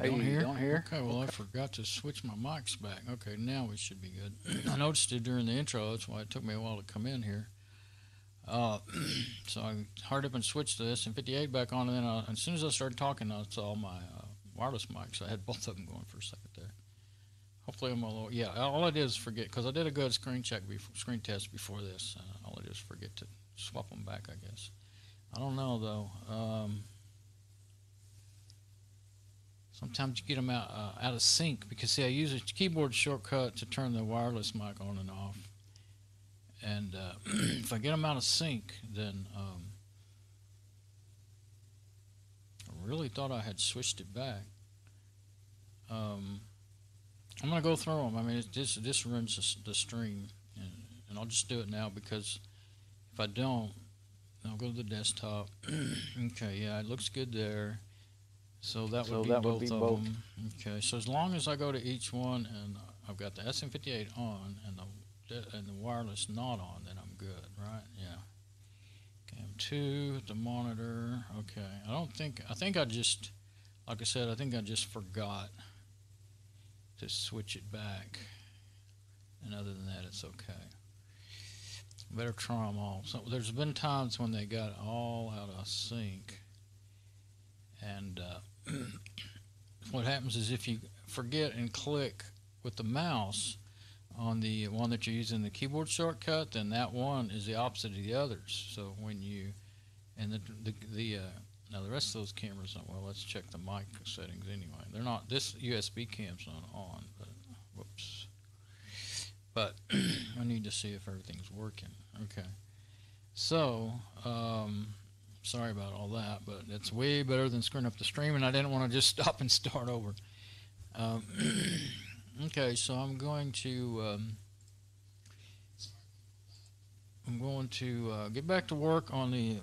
you don't hear? Okay, well, I forgot to switch my mics back. Okay, now we should be good. I noticed it during the intro. That's why it took me a while to come in here. So I hurried up and switched the SM58 back on, and then as soon as I started talking, I saw my wireless mics. I had both of them going for a second there. Hopefully I'm a little, yeah, all I did is forget, because I did a good screen test before this. All I did is forget to swap them back, I guess. I don't know, though. Sometimes you get them out of sync, because, see, I use a keyboard shortcut to turn the wireless mic on and off. And if I get them out of sync, then I really thought I had switched it back. I'm going to go through them. I mean, this runs the stream, and I'll just do it now, because if I don't, I'll go to the desktop. Okay, yeah, it looks good there. So that would be both of them. Okay, so as long as I go to each one, and I've got the SM58 on and the wireless not on, then I'm good, right? Yeah. Cam 2, the monitor. Okay, I think I just, like I said, I think I just forgot to switch it back, and other than that, it's okay. Better try them all. So there's been times when they got all out of sync, and what happens is if you forget and click with the mouse on the one that you're using the keyboard shortcut, then that one is the opposite of the others. So when you, and now the rest of those cameras, well, let's check the mic settings anyway. They're not, this USB cam's not on, but whoops. But I need to see if everything's working. Okay. So, sorry about all that, but it's way better than screwing up the stream, and I didn't want to just stop and start over. Okay, so I'm going to get back to work on the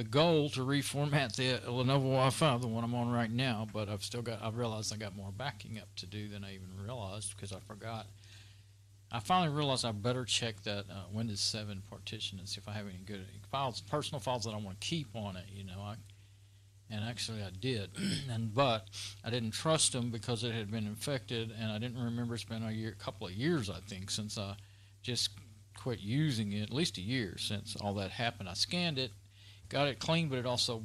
goal to reformat the Lenovo Wi-Fi, the one I'm on right now, but I've realized I got more backing up to do than I even realized, because I forgot. I finally realized I better check that Windows 7 partition and see if I have any good files, personal files that I want to keep on it, you know. And actually I did, but I didn't trust them because it had been infected, and I didn't remember. It's been a couple of years, I think, since I just quit using it, at least a year since all that happened. I scanned it, got it clean, but it also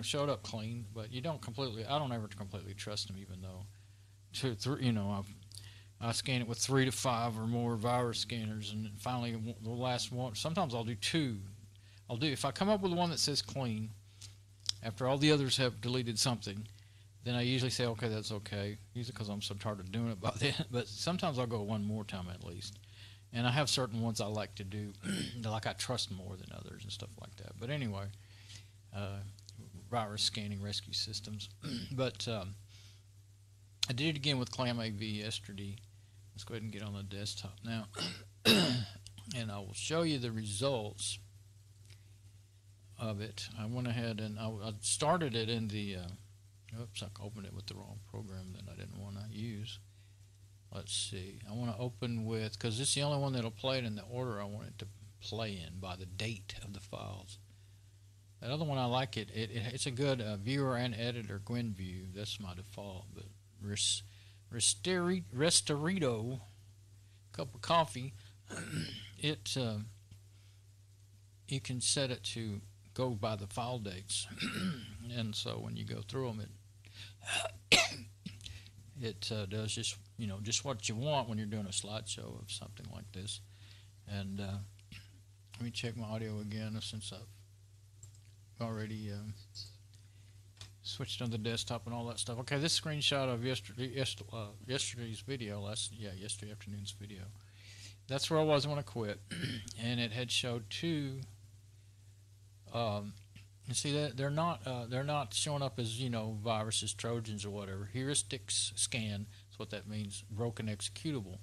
showed up clean. But you don't completely. I don't ever completely trust them, even though I scan it with 3 to 5 or more virus scanners, and finally the last one. Sometimes I'll do 2. If I come up with one that says clean, after all the others have deleted something, then I usually say, okay, that's okay. Usually because I'm so tired of doing it by then. But sometimes I'll go one more time at least. And I have certain ones I like to do, like I trust more than others and stuff like that. But anyway, virus scanning rescue systems. But I did it again with KlamAV yesterday. Let's go ahead and get on the desktop now. And I will show you the results of it. I went ahead and I started it in the oops, I opened it with the wrong program that I didn't want to use. Let's see, I want to open with, because it's the only one that'll play it in the order I want it to play in, by the date of the files. That other one, I like it. It's a good viewer and editor, GwenView. That's my default. But Restorito cup of coffee, you can set it to go by the file dates, and so when you go through them, it does just what you want when you're doing a slideshow of something like this. And let me check my audio again, since I've already switched on the desktop and all that stuff. Okay, this screenshot of yesterday's video, yesterday afternoon's video. That's where I was when I quit, and it had showed 2. You see that they're not showing up as viruses, Trojans, or whatever. Heuristics scan is what that means. Broken executable.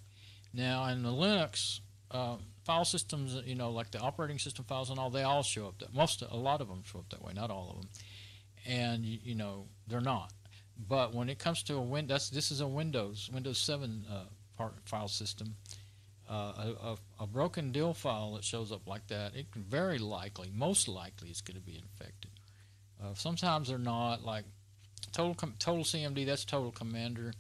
Now in the Linux file systems, like the operating system files and all, they all show up. A lot of them show up that way. Not all of them. And they're not. But when it comes to this is a Windows 7 file system. A broken DIL file that shows up like that, it can most likely it's going to be infected. Sometimes they're not. Like total CMD, that's total commander.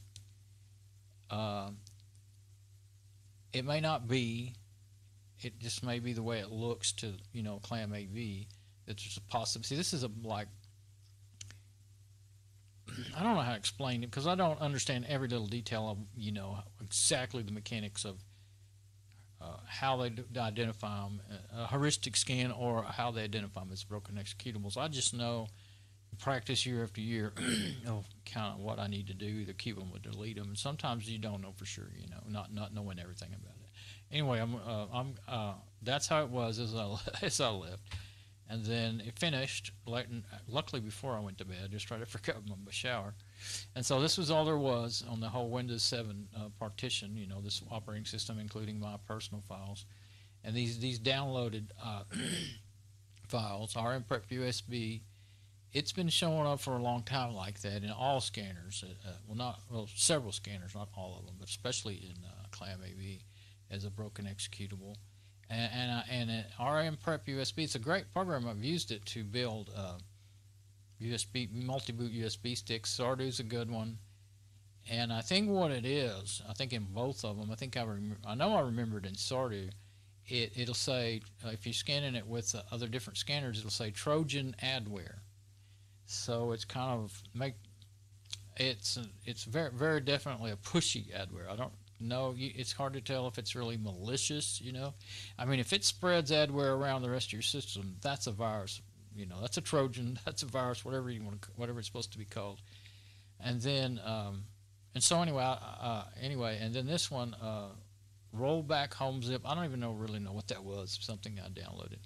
It may not be. It just may be the way it looks to KlamAV. That there's a possibility. See, this is like, I don't know how to explain it because I don't understand every little detail of exactly the mechanics of how they identify them, a heuristic scan, or how they identify them as broken executables. I just know, practice year after year, kind of what I need to do, either keep them or delete them. And sometimes you don't know for sure, not knowing everything about it. Anyway, that's how it was as I left. And then it finished, luckily before I went to bed, just right after I got my shower. And so this was all there was on the whole Windows 7 partition, this operating system, including my personal files. And these downloaded files are in prep USB. It's been showing up for a long time like that in all scanners. Several scanners, not all of them, but especially in KlamAV as a broken executable. And RM Prep USB, it's a great program. I've used it to build USB multi-boot USB sticks. Sardu's a good one. And I think what it is, I think in both of them, I know I remembered in Sardu, it'll say, if you're scanning it with other different scanners, it'll say Trojan adware. So it's kind of it's very, very definitely a pushy adware. I don't know, it's hard to tell if it's really malicious, I mean, if it spreads adware around the rest of your system, that's a virus, that's a Trojan, that's a virus, whatever it's supposed to be called. And then and so anyway, and then this one, rollback home zip, I don't even really know what that was, something I downloaded.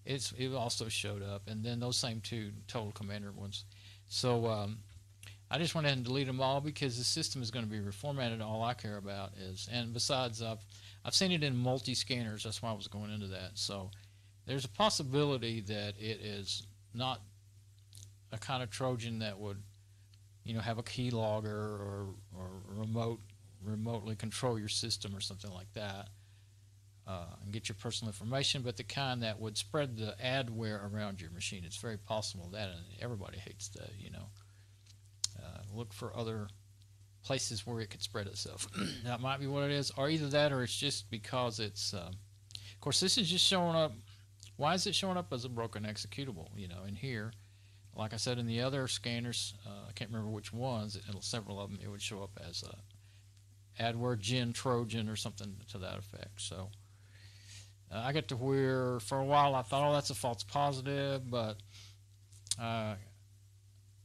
It also showed up, and then those same two total commander ones. So I just went ahead and deleted them all because the system is going to be reformatted. All I care about is, and besides, I've seen it in multi-scanners. That's why I was going into that. So there's a possibility that it is not a kind of Trojan that would, have a keylogger or remotely control your system or something like that, and get your personal information, but the kind that would spread the adware around your machine. It's very possible that, and everybody hates that, look for other places where it could spread itself. That might be what it is, or either that, or it's just because it's, of course, this is just showing up. Why is it showing up as a broken executable? In here, like I said, in the other scanners, I can't remember which ones, several of them, it would show up as a adware gen Trojan or something to that effect. So I get to where, for a while, I thought, that's a false positive, but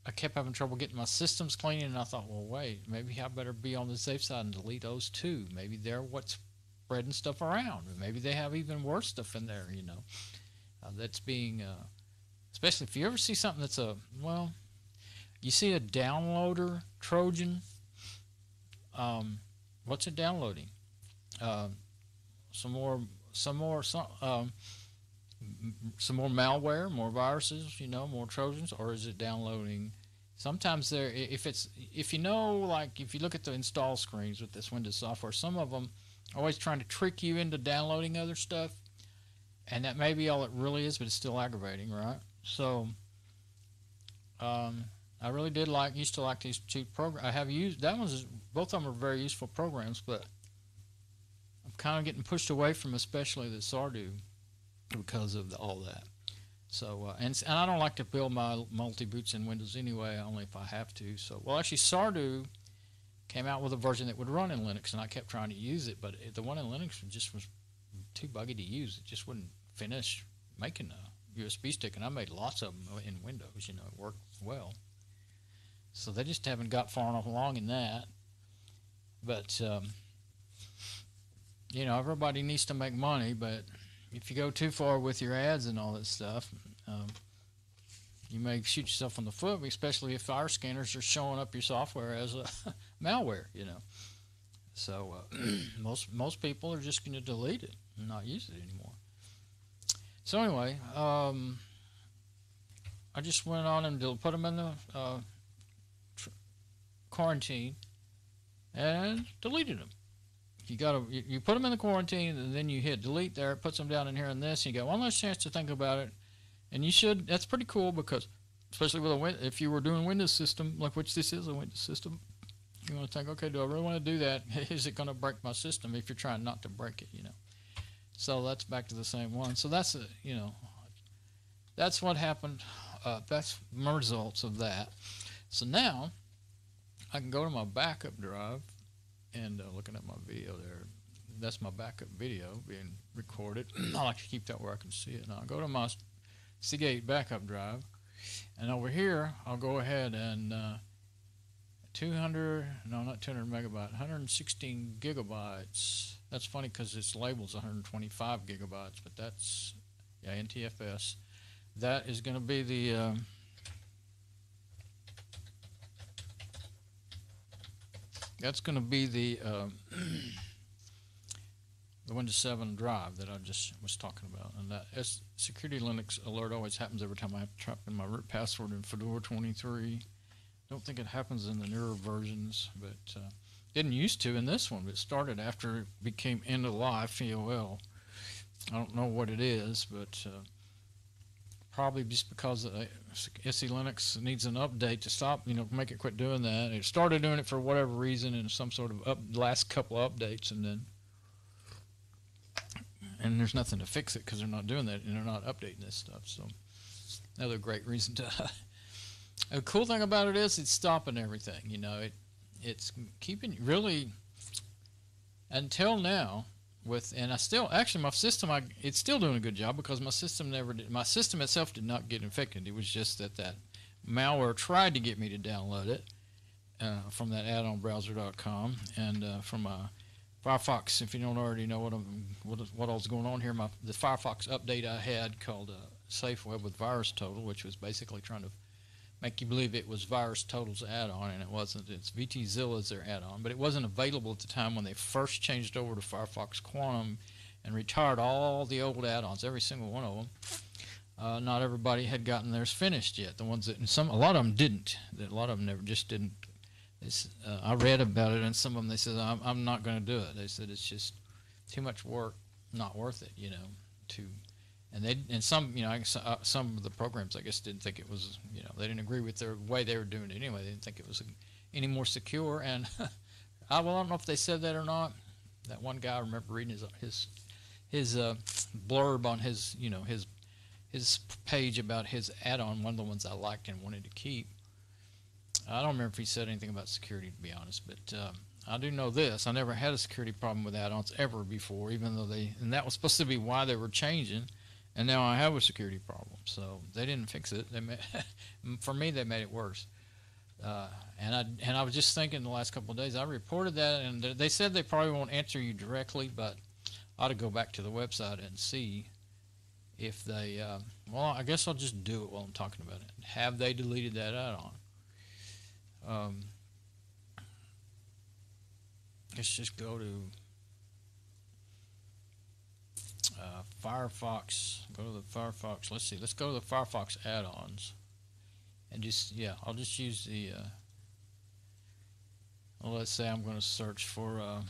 I kept having trouble getting my systems clean, and I thought, well, wait, maybe I better be on the safe side and delete those too. Maybe they're what's spreading stuff around. Maybe they have even worse stuff in there, that's being, especially if you ever see something that's you see a downloader Trojan, what's it downloading? Some more malware, more viruses, more Trojans, or is it downloading? Sometimes if you look at the install screens with this Windows software, some of them are always trying to trick you into downloading other stuff, and that may be all it really is, but it's still aggravating, right? So I really used to like these two programs. I have used both of them are very useful programs, but I'm kind of getting pushed away from especially the Sardu because of all that. So and I don't like to build my multi-boots in Windows anyway, only if I have to. So actually Sardu came out with a version that would run in Linux, and I kept trying to use it, but the one in Linux just was too buggy to use. It just wouldn't finish making a USB stick, and I made lots of them in Windows. It worked well. So they just haven't got far enough along in that. But everybody needs to make money, but if you go too far with your ads and all that stuff, you may shoot yourself in the foot, especially if our scanners are showing up your software as a malware, So most people are just going to delete it and not use it anymore. So anyway, I just went on and put them in the quarantine and deleted them. You put them in the quarantine, and then you hit delete there. It puts them down in here and this, and you got one last chance to think about it. And you should. That's pretty cool because especially with if you were doing Windows system, like which this is a Windows system, you want to think, okay, do I really want to do that? Is it going to break my system? If you're trying not to break it, you know. So that's back to the same one. So that's that's what happened. That's my results of that. So now I can go to my backup drive and looking at my video there. That's my backup video being recorded. I like to keep that where I can see it. Now I'll go to my Seagate backup drive, and over here I'll go ahead and 116 gigabytes. That's funny because its label's 125 gigabytes, but that's, yeah, NTFS. That is going to be the that's going to be the Windows 7 drive that I just was talking about. And that security Linux alert always happens every time I have to type in my root password in Fedora 23. Don't think it happens in the newer versions, but didn't used to in this one. But it started after it became end of life FOL. I don't know what it is, but probably just because SE Linux needs an update to stop, make it quit doing that. It started doing it for whatever reason in some sort of last couple of updates, and there's nothing to fix it because they're not doing that and they're not updating this stuff. So another great reason to. The cool thing about it is it's stopping everything. It's keeping really until now. And I still, actually, my system, it's still doing a good job because my system itself did not get infected. It was just that malware tried to get me to download it from that addonbrowser.com and from Firefox. If you don't already know what all's going on here, the Firefox update I had called Safe Web with Virus Total, which was basically trying to make you believe it was Virus Total's add-on, and it wasn't. It's VTZilla's their add-on, but it wasn't available at the time when they first changed over to Firefox Quantum and retired all the old add-ons, every single one of them. Not everybody had gotten theirs finished yet. The ones that, a lot of them didn't. A lot of them just didn't. I read about it, and some of them they said, "I'm not going to do it." They said it's just too much work, not worth it. And some, some of the programs, I guess, didn't think it was, they didn't agree with the way they were doing it anyway. They didn't think it was any more secure. And I don't know if they said that or not. That one guy, I remember reading his blurb on his page about his add-on, one of the ones I liked and wanted to keep. I don't remember if he said anything about security, to be honest, but I do know this. I never had a security problem with add-ons ever before, even though and that was supposed to be why they were changing. And now I have a security problem, so they didn't fix it. For me, they made it worse. And I was just thinking the last couple of days, I reported that, and they said they probably won't answer you directly, but I ought to go back to the website and see if they. Well, I guess I'll just do it while I'm talking about it. Have they deleted that add-on? Let's just go to. Firefox, go to the Firefox, let's see, let's go to the Firefox add-ons and I'll just use the well, let's say I'm going to search for now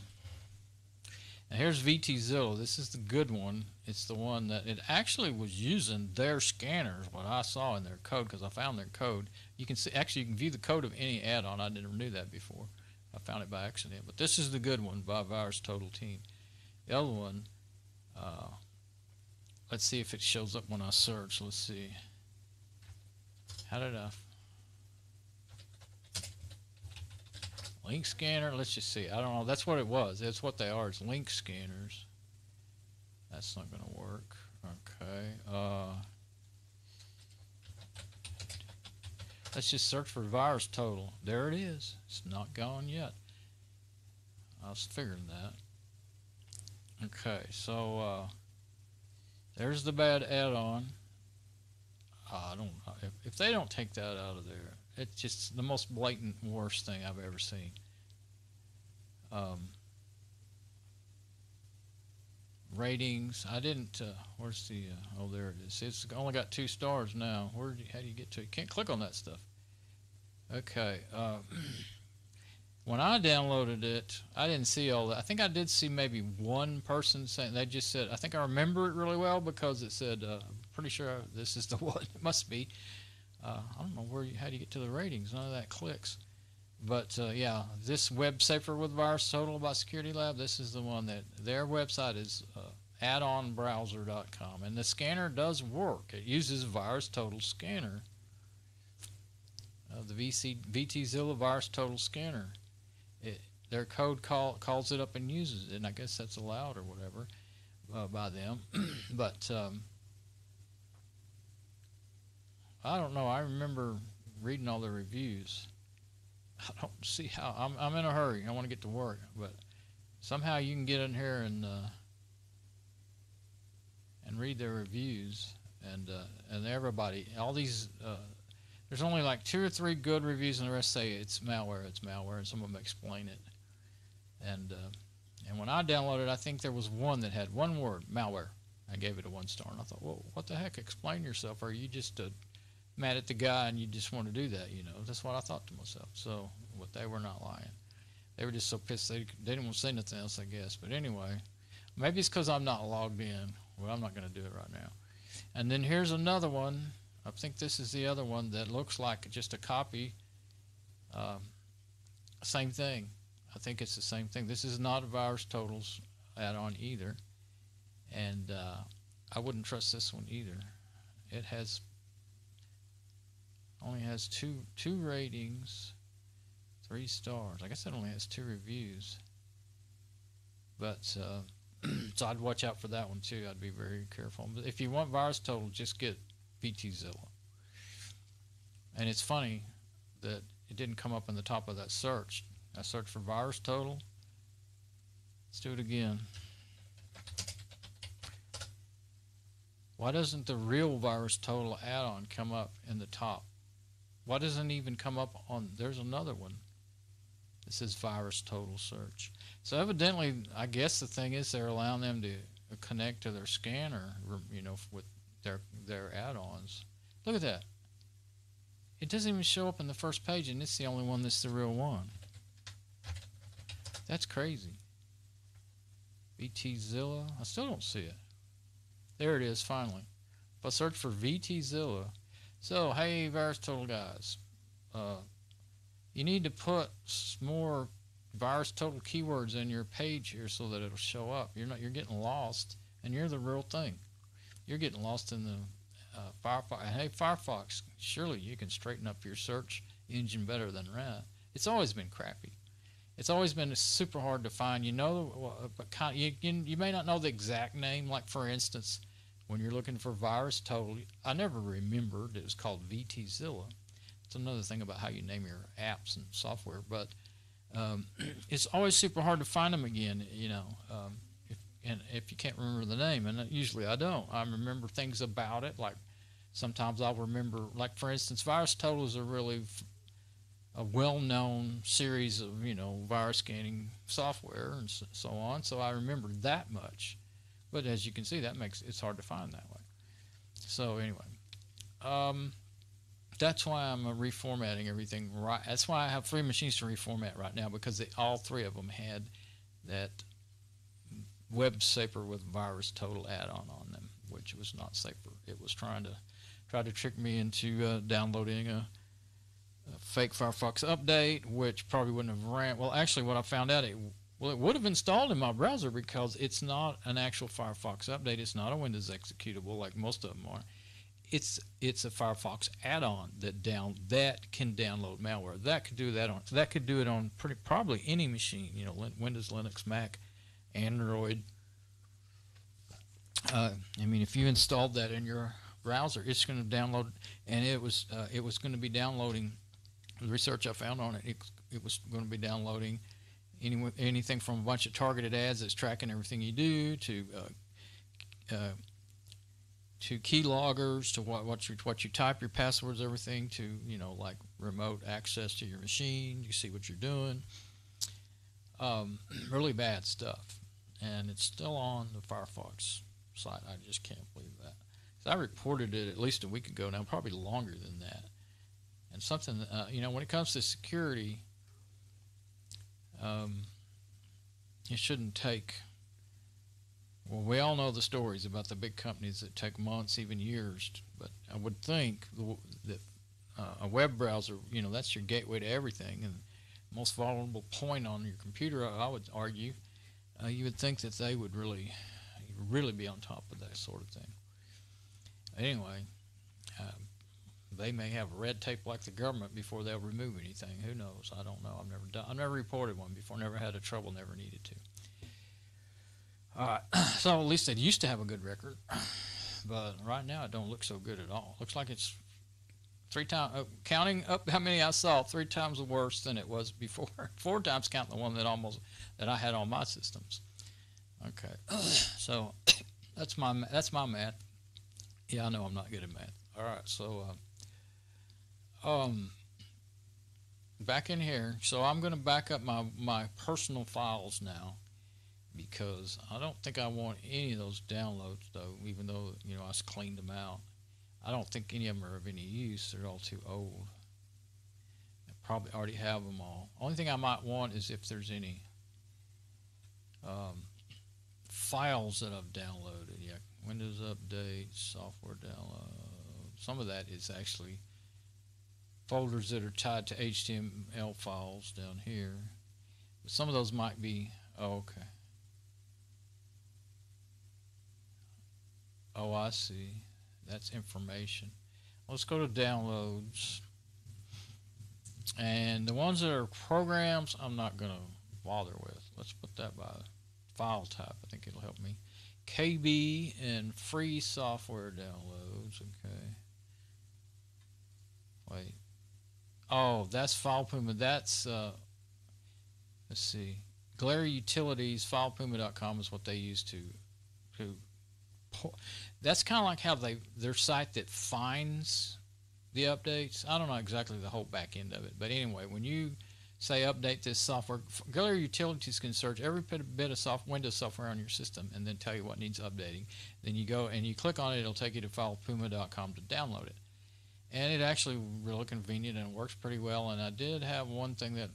here's VTZilla. This is the good one. It's the one that it actually was using their scanners, what I saw in their code, because I found their code. You can see, actually you can view the code of any add-on. I never knew that before. I found it by accident, but this is the good one by Virus Total Team. The other one, let's see if it shows up when I search. Let's see. How did I? Link scanner. Let's just see. I don't know. That's what it was. That's what they are. It's link scanners. That's not going to work. Okay. Let's just search for Virus Total. There it is. It's not gone yet. I was figuring that. Okay. So. There's the bad add-on. I don't know. If they don't take that out of there, it's just the most blatant worst thing I've ever seen. Ratings. I didn't. Where's the? Oh, there it is. It's only got 2 stars now. How do you get to it? You can't click on that stuff. Okay. When I downloaded it, I didn't see all that. I think I did see maybe one person saying, they just said, I think I remember it really well because it said, I'm pretty sure this is the one, it must be. I don't know how do you get to the ratings. None of that clicks. But yeah, this Web Safer with Virus Total by Security Lab, this is the one that their website is addonbrowser.com, and the scanner does work. It uses Virus Total Scanner, the VTZilla Virus Total Scanner. Their code calls it up and uses it, and I guess that's allowed or whatever by them. But I don't know. I remember reading all the reviews. I don't see how. I'm in a hurry. I want to get to work, but somehow you can get in here and read their reviews, and everybody, all these. There's only like 2 or 3 good reviews, and the rest say it's malware, and some of them explain it. And when I downloaded, I think there was one that had one word, malware. I gave it a 1 star, and I thought, well, what the heck? Explain yourself. Or are you just mad at the guy and you just want to do that? That's what I thought to myself. So, but they were not lying. They were just so pissed they didn't want to say nothing else, I guess. But anyway, maybe it's because I'm not logged in. Well, I'm not going to do it right now. And then here's another one. I think this is the other one that looks like just a copy. Same thing. I think it's the same thing. This is not a Virus Totals add-on either. And I wouldn't trust this one either. It only has two ratings, 3 stars. I guess it only has 2 reviews. But so I'd watch out for that one too. I'd be very careful. But if you want Virus Total, just get VTZilla. And it's funny that it didn't come up in the top of that search. I searched for Virus Total. Let's do it again. Why doesn't the real Virus Total add-on come up in the top? Why doesn't it even come up on? There's another one. This is Virus Total search. So evidently, I guess the thing is they're allowing them to connect to their scanner, with their add-ons. Look at that. It doesn't even show up in the first page, and it's the only one that's the real one. That's crazy. VTZilla. I still don't see it. There it is, finally. If I search for VTZilla. So, hey, Virus Total guys. You need to put more Virus Total keywords in your page here so that it'll show up. You're getting lost, and you're the real thing. You're getting lost in the Firefox. And hey, Firefox, surely you can straighten up your search engine better than that. It's always been crappy. It's always been super hard to find. But you may not know the exact name. Like, for instance, when you're looking for Virus Total, I never remembered it was called VTZilla. It's another thing about how you name your apps and software. But it's always super hard to find them again, if you can't remember the name. And usually I don't. I remember things about it. Like, sometimes I'll remember, like, for instance, Virus Total is a well-known series of, virus scanning software and so on. So I remember that much. But as you can see, it's hard to find that way. So anyway, that's why I'm reformatting everything right. That's why I have 3 machines to reformat right now, because all 3 of them had that Web Safer with Virus Total add-on on them, which was not safer. It was try to trick me into downloading a fake Firefox update, which probably wouldn't have ran. Well, actually, what I found out, it would have installed in my browser, because it's not an actual Firefox update. It's not a Windows executable like most of them are. It's a Firefox add-on that can download malware. That could do it on probably any machine. Windows, Linux, Mac, Android. If you installed that in your browser, it's going to download, and it was going to be downloading. The research I found on it, it was going to be downloading anything from a bunch of targeted ads that's tracking everything you do to key loggers, to what you type, your passwords, everything, to like remote access to your machine. You see what you're doing. Really bad stuff, and it's still on the Firefox site. I just can't believe that. So I reported it at least a week ago now, probably longer than that. And something, when it comes to security, it shouldn't take. Well, we all know the stories about the big companies that take months, even years. But I would think that a web browser, you know, that's your gateway to everything, and most vulnerable point on your computer, I would argue. You would think that they would really be on top of that sort of thing. Anyway, they may have red tape like the government before they'll remove anything. Who knows? I don't know. I've never reported one before. Never had a trouble. Never needed to. All right. So at least they used to have a good record, but right now it don't look so good at all. Looks like it's 3 times, counting up how many I saw, 3 times worse than it was before. 4 times counting the one that I had on my systems. Okay. So that's my math. Yeah, I know I'm not good at math. All right. So back in here. So I'm going to back up my personal files now, because I don't think I want any of those downloads, though, even though, you know, I cleaned them out. I don't think any of them are of any use. They're all too old. I probably already have them all. Only thing I might want is if there's any files that I've downloaded. Yeah, Windows Update, software download. Some of that is actually folders that are tied to HTML files down here. But some of those might be, oh, okay. Oh, I see. That's information. Let's go to downloads. And the ones that are programs, I'm not going to bother with. Let's put that by file type. I think it'll help me. KB and free software downloads. Okay. Wait. Oh, that's FilePuma. That's, let's see. Glare Utilities, FilePuma.com is what they use to that's kind of like how their site that finds the updates. I don't know exactly the whole back end of it, but anyway, when you say update this software, Glare Utilities can search every bit of Windows software on your system and then tell you what needs updating. Then you go and you click on it, it'll take you to FilePuma.com to download it. And it actually really convenient and works pretty well. And I did have one thing that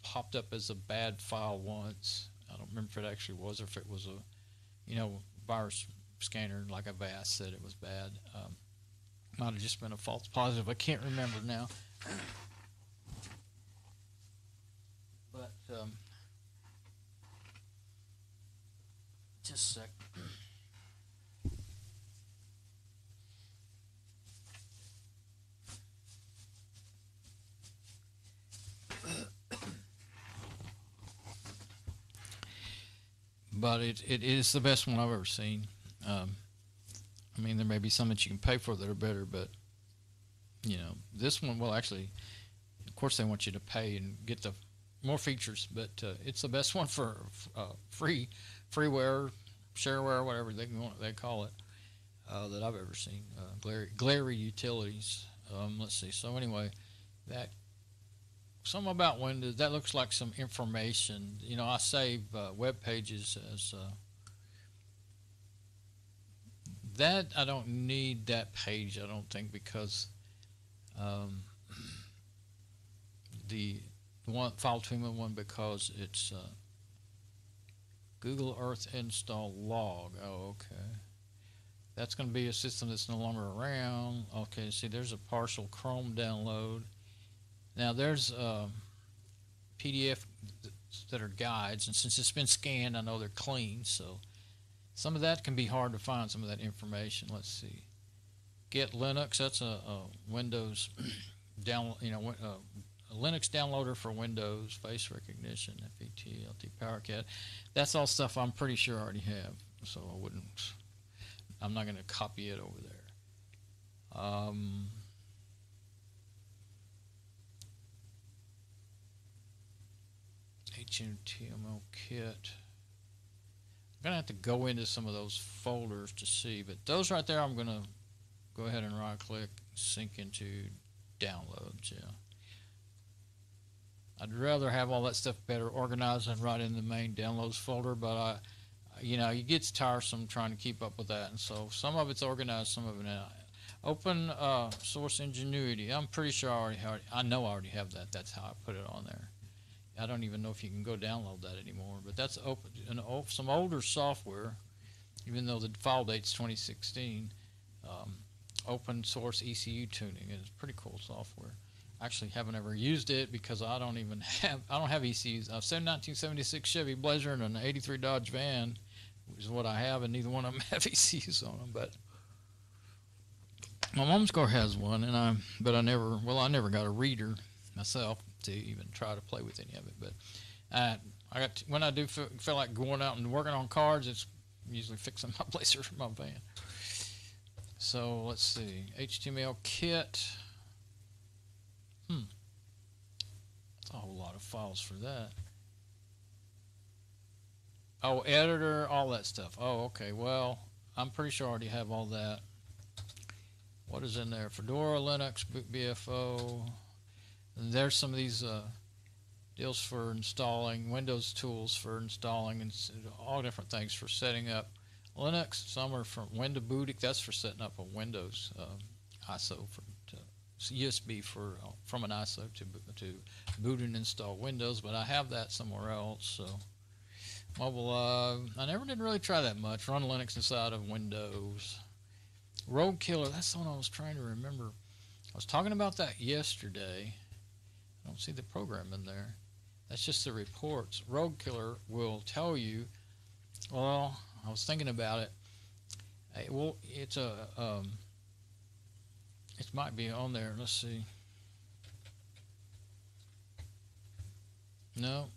popped up as a bad file once. I don't remember if it actually was or if it was a, you know, virus scanner like Avast said it was bad. Might have just been a false positive. I can't remember now. But just a sec. But it is the best one I've ever seen. I mean, there may be some that you can pay for that are better, but, you know, this one, well, actually, of course they want you to pay and get the more features, but it's the best one for freeware, shareware, whatever they call it, that I've ever seen. Glare Utilities. Let's see. So anyway, that something about Windows, that looks like some information. You know, I save web pages as that. I don't need that page, I don't think, because the one FilePuma one, because it's Google Earth install log. Oh, okay. That's going to be a system that's no longer around. Okay, see, there's a partial Chrome download. Now there's PDF that are guides, and since it's been scanned, I know they're clean, so some of that can be hard to find, some of that information. Let's see. Get Linux, that's a Windows down, you know, a Linux downloader for Windows, face recognition, FET, LT PowerCat. That's all stuff I'm pretty sure I already have, so I'm not going to copy it over there. HTML kit. I'm going to have to go into some of those folders to see, but those right there I'm going to go ahead and right click, sync into downloads. Yeah, I'd rather have all that stuff better organized than right in the main downloads folder, but you know, it gets tiresome trying to keep up with that, and so some of it's organized, some of it not. Open source Ingenuity. I'm pretty sure I know I already have that. That's how I put it on there. I don't even know if you can go download that anymore, but that's open some older software, even though the file date's 2016. open source ECU tuning. It's pretty cool software. I actually haven't ever used it because I don't have ECUs. I've said 1976 Chevy Blazer and an 83 Dodge van, which is what I have, and neither one of them have ECUs on them. But my mom's car has one, and I never got a reader myself to even try to play with any of it. But when I do feel like going out and working on cards, it's usually fixing my Blazer for my van. So let's see, HTML kit. That's a whole lot of files for that. Oh, editor, all that stuff. Oh, okay. Well, I'm pretty sure I already have all that. What is in there? Fedora, Linux, BFO. And there's some of these deals for installing, Windows tools for installing, and all different things for setting up Linux. Some are from Window Booting. That's for setting up a Windows ISO USB from an ISO to boot and install Windows. But I have that somewhere else. So mobile. I never did really try that much. Run Linux inside of Windows. Rogue Killer. That's the one I was trying to remember. I was talking about that yesterday. I don't see the program in there. That's just the reports. Rogue Killer will tell you. Well, I was thinking about it. It might be on there. Let's see. No.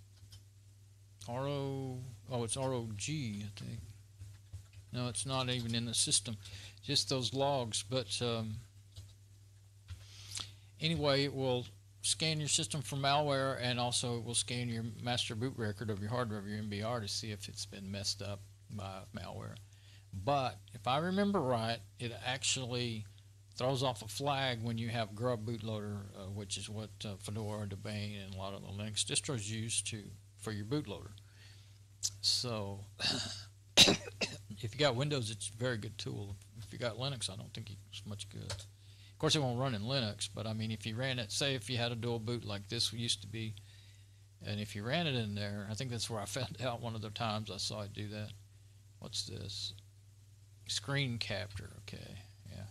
It's ROG, I think. No, it's not even in the system. Just those logs. But anyway, it will scan your system for malware, and also it will scan your master boot record of your hard drive, your MBR, to see if it's been messed up by malware. But if I remember right, it actually throws off a flag when you have grub bootloader, which is what Fedora, Debian, and a lot of the Linux distros use for your bootloader. So if you got Windows, it's a very good tool. If you got Linux, I don't think it's much good. Of course, it won't run in Linux, but I mean, if you ran it, say if you had a dual boot like this used to be, and if you ran it in there, I think that's where I found out one of the times I saw it do that. What's this? Screen capture, okay, yeah.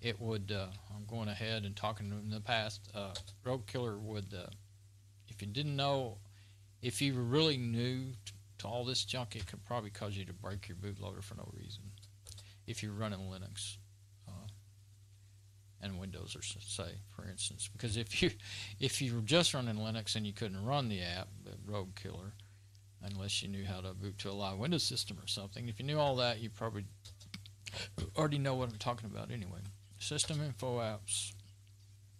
It would, I'm going ahead and talking in the past, Rogue Killer would, if you didn't know, if you were really new to all this junk, it could probably cause you to break your bootloader for no reason, if you're running Linux and Windows, or say, for instance, because if you were just running Linux and you couldn't run the app, Rogue Killer, unless you knew how to boot to a live Windows system or something. If you knew all that, you probably already know what I'm talking about anyway. System info apps.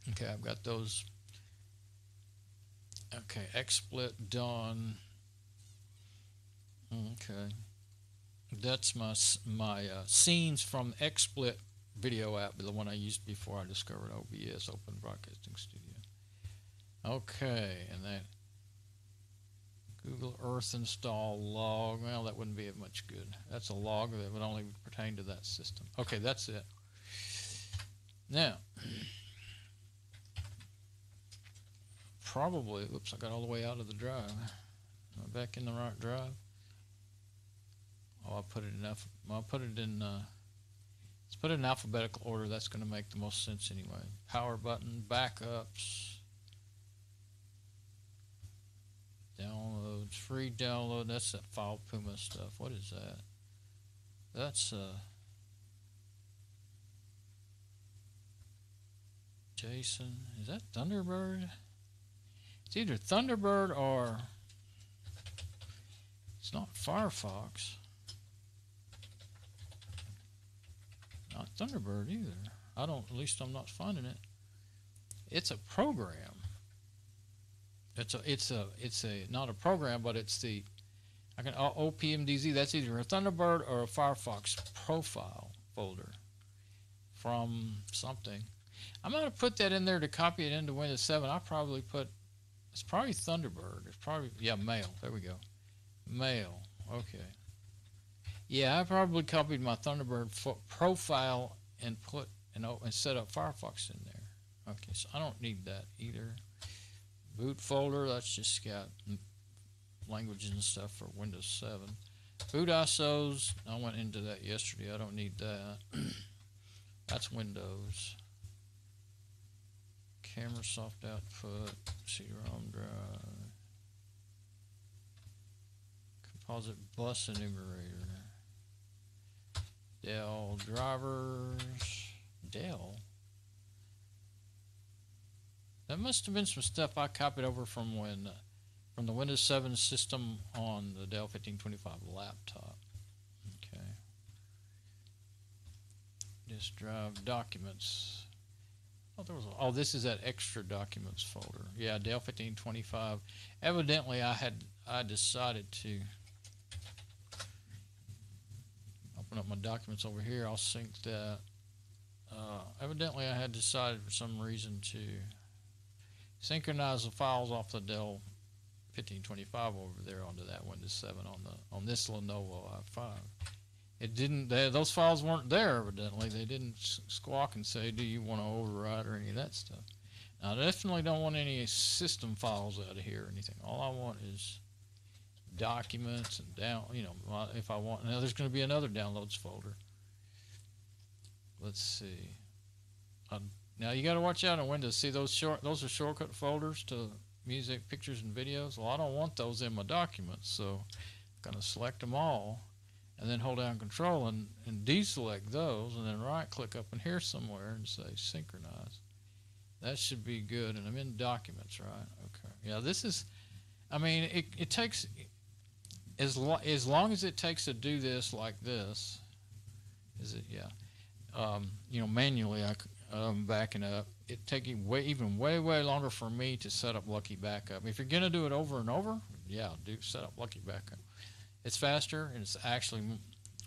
Okay, I've got those. Okay, XSplit done. Okay, that's my scenes from XSplit video app, the one I used before I discovered OBS, Open Broadcasting Studio. Okay, and that Google Earth install log. Well, that wouldn't be of much good. That's a log that would only pertain to that system. Okay, that's it. Now, probably, oops, I got all the way out of the drive. Am I back in the right drive? Oh, I'll put it in let's put it in alphabetical order. That's going to make the most sense anyway. Power button, backups, downloads, free download. That's that File Puma stuff. What is that? That's Jason. Is that Thunderbird? It's either Thunderbird or it's not Firefox. Not Thunderbird either. At least I'm not finding it. It's a program. It's not a program, but it's the OPMDZ. That's either a Thunderbird or a Firefox profile folder from something. I'm going to put that in there to copy it into Windows 7. It's probably Thunderbird. It's probably, yeah, Mail. There we go. Mail. Okay. Yeah, I probably copied my Thunderbird profile and set up Firefox in there. Okay, so I don't need that either. Boot folder, that's just got languages and stuff for Windows 7. Boot ISOs, I went into that yesterday. I don't need that. That's Windows. Camera soft output, CD-ROM drive, composite bus enumerator, Dell drivers, Dell. That must have been some stuff I copied over from from the Windows 7 system on the Dell 1525 laptop. Okay. Disk drive documents. Oh, this is that extra documents folder. Yeah, Dell 1525. Evidently, I decided to open up my documents over here. I'll sync that. Evidently, I had decided for some reason to synchronize the files off the Dell 1525 over there onto that Windows 7 on this Lenovo i5. It didn't. Those files weren't there. Evidently, they didn't squawk and say, "Do you want to override?" or any of that stuff. Now, I definitely don't want any system files out of here or anything. All I want is documents and if I want. Now, there's going to be another downloads folder. Let's see. Now you got to watch out on Windows. See those are shortcut folders to music, pictures, and videos. Well, I don't want those in my documents, so I'm going to select them all. And then hold down Control and deselect those, and then right-click up in here somewhere and say Synchronize. That should be good, and I'm in Documents, right? Okay. Yeah, this is, I mean, it takes, as long as it takes to do this like this, is it? Yeah. Manually, I'm backing up. It taking way longer for me to set up Lucky Backup. If you're gonna do it over and over, yeah, set up Lucky Backup. It's faster, and it's actually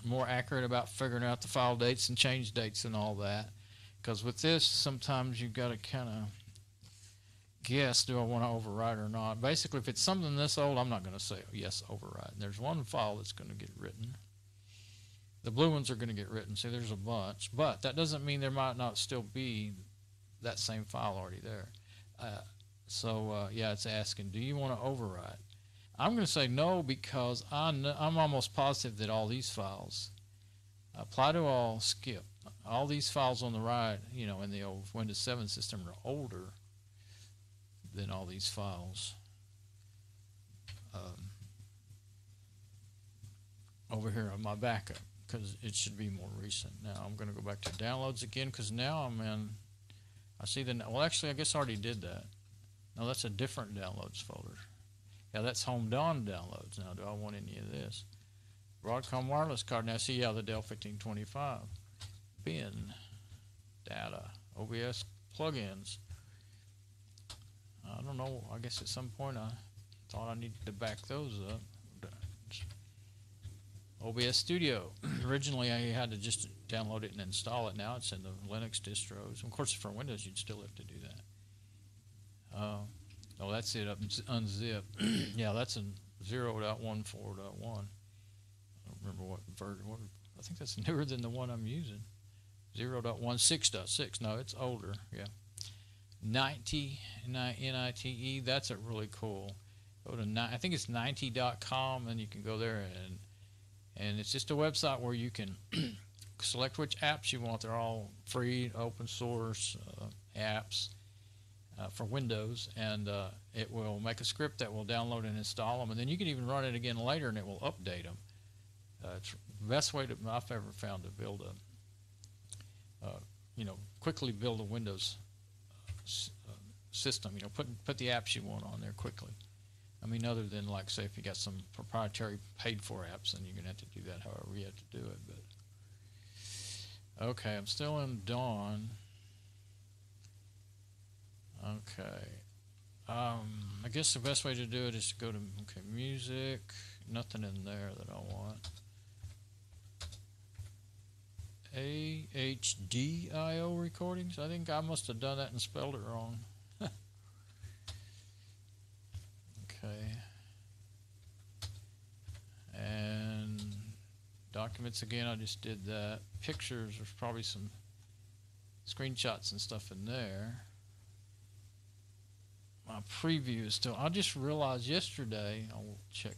more accurate about figuring out the file dates and change dates and all that. Because with this, sometimes you've got to kind of guess, do I want to override or not? Basically, if it's something this old, I'm not going to say, yes, override. And there's one file that's going to get written. The blue ones are going to get written. See, there's a bunch. But that doesn't mean there might not still be that same file already there. Yeah, it's asking, do you want to override? I'm going to say no, because I'm almost positive that all these files, apply to all, skip. All these files on the right, in the old Windows 7 system are older than all these files over here on my backup, because it should be more recent. Now I'm going to go back to downloads again, because now I'm in, I see well, actually, I guess I already did that. No, that's a different downloads folder. Yeah, that's Home Don downloads. Now, do I want any of this? Broadcom wireless card. Now, see, yeah, the Dell 1525. Bin. Data. OBS plugins. I don't know. I guess at some point I thought I needed to back those up. OBS Studio. Originally, I had to just download it and install it. Now it's in the Linux distros. Of course, for Windows, you'd still have to do that. Oh, that's it. Unzip. Yeah, that's in 0.14.1. I don't remember what version. I think that's newer than the one I'm using. 0.16.6. No, it's older. Yeah. 90, NITE. That's a really cool. Go to I think it's 90.com, and you can go there, and it's just a website where you can select which apps you want. They're all free, open source apps. For Windows, and it will make a script that will download and install them, and then you can even run it again later, and it will update them. It's the best way I've ever found to build quickly build a Windows system. Put the apps you want on there quickly. I mean, other than, like, say, if you got some proprietary paid-for apps, then you're gonna have to do that however you have to do it. But okay, I'm still in Dawn. Okay. I guess the best way to do it is to go to music. Nothing in there that I want. AHDIO recordings. I think I must have done that and spelled it wrong. Okay. And documents again. I just did that. Pictures. There's probably some screenshots and stuff in there. My preview is still. I just realized yesterday. I'll check.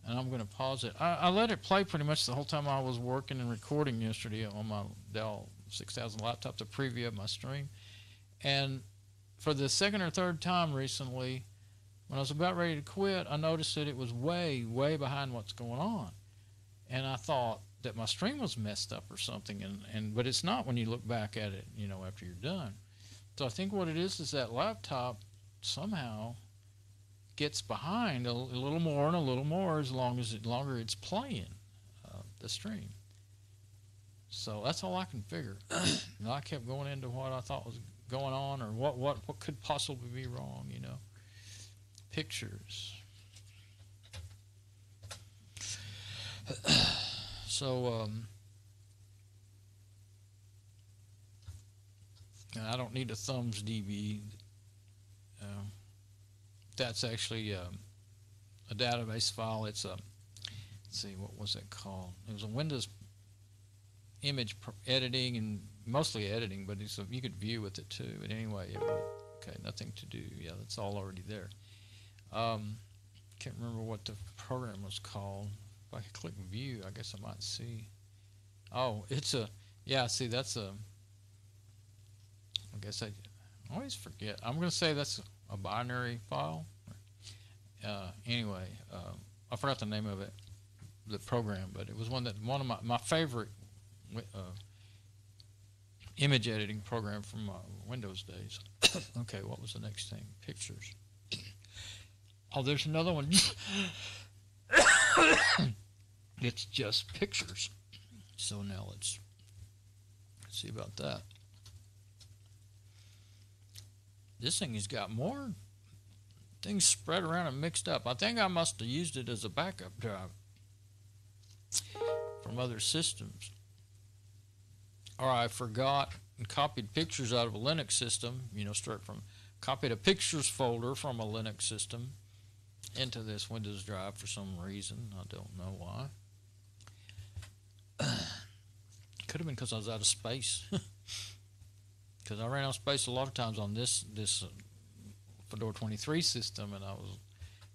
and I'm going to pause it. I let it play pretty much the whole time I was working and recording yesterday on my Dell 6000 laptop, the preview of my stream. And for the second or third time recently, when I was about ready to quit, I noticed that it was way, way behind what's going on. And I thought that my stream was messed up or something, but it's not when you look back at it, you know, after you're done. So I think what it is that laptop somehow gets behind a little more and a little more as longer it's playing the stream. So that's all I can figure. And I kept going into what I thought was going on, or what could possibly be wrong, you know. Pictures. So I don't need a thumbs DB. That's actually a database file. It's a, let's see, what was it called? It was a Windows image editing, and mostly editing, but you could view with it too. But anyway, it would, okay, nothing to do. Yeah, that's all already there. Can't remember what the program was called. If I could click view, I guess I might see. Oh, it's a, yeah, see, that's a, I guess I always forget. I'm going to say that's a binary file. Anyway, I forgot the name of it, the program, but it was one of my favorite image editing program from Windows days. Okay, what was the next thing? Pictures. Oh, there's another one. It's just pictures. So now let's see about that. This thing has got more things spread around and mixed up. I think I must have used it as a backup drive from other systems. Or I forgot and copied pictures out of a Linux system, you know, copied a pictures folder from a Linux system into this Windows drive for some reason. I don't know why. Could have been because I was out of space. Because I ran out of space a lot of times on this Fedora 23 system, and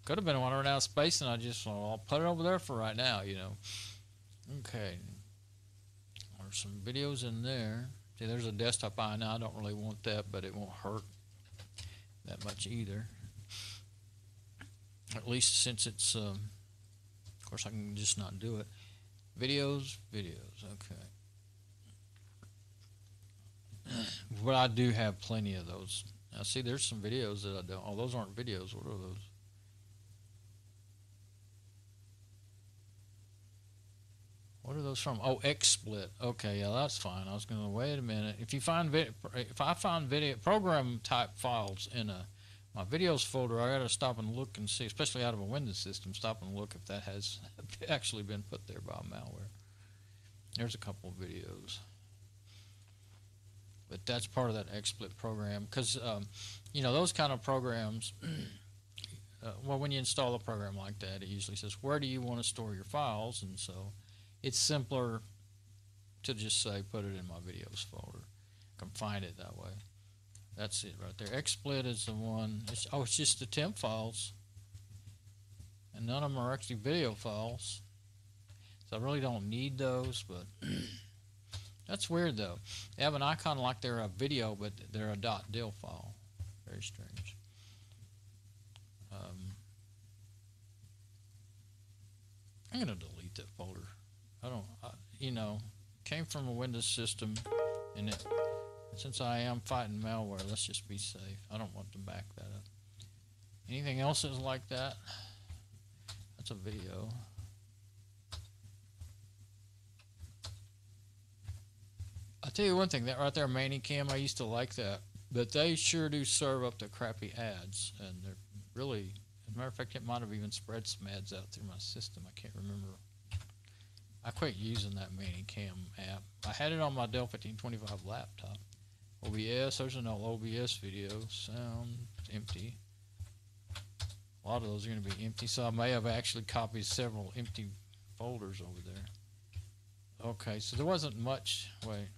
could have been when I ran out of space, and I just, well, I'll put it over there for right now, you know. Okay. There's some videos in there. See, there's a desktop eye now. I don't really want that, but it won't hurt that much either. At least since it's, of course, I can just not do it. Videos, okay. But I do have plenty of those. Now, see, there's some videos that I don't. Oh, those aren't videos. What are those? What are those from? Oh, XSplit. Okay, yeah, that's fine. I was going to wait a minute. If I find video program type files in my videos folder, I got to stop and look and see, especially out of a Windows system. Stop and look if that has actually been put there by malware. There's a couple of videos. But that's part of that XSplit program, because you know, those kind of programs. Well, when you install a program like that, it usually says, where do you want to store your files? And so it's simpler to just say, put it in my videos folder. I can find it that way. That's it right there. XSplit is the one. It's just the temp files, and none of them are actually video files. So I really don't need those, but that's weird though. They have an icon like they're a video, but they're a .dil file. Very strange. I'm gonna delete that folder. You know, came from a Windows system, and since I am fighting malware, let's just be safe. I don't want to back that up. Anything else is like that? That's a video. I'll tell you one thing, that right there, Manicam, I used to like that, but they sure do serve up the crappy ads, and they're really, as a matter of fact, it might have even spread some ads out through my system. I can't remember. I quit using that Manicam app. I had it on my Dell 1525 laptop. OBS, there's an old OBS video. Sound, it's empty. A lot of those are going to be empty, so I may have actually copied several empty folders over there. Okay, so there wasn't much. Wait.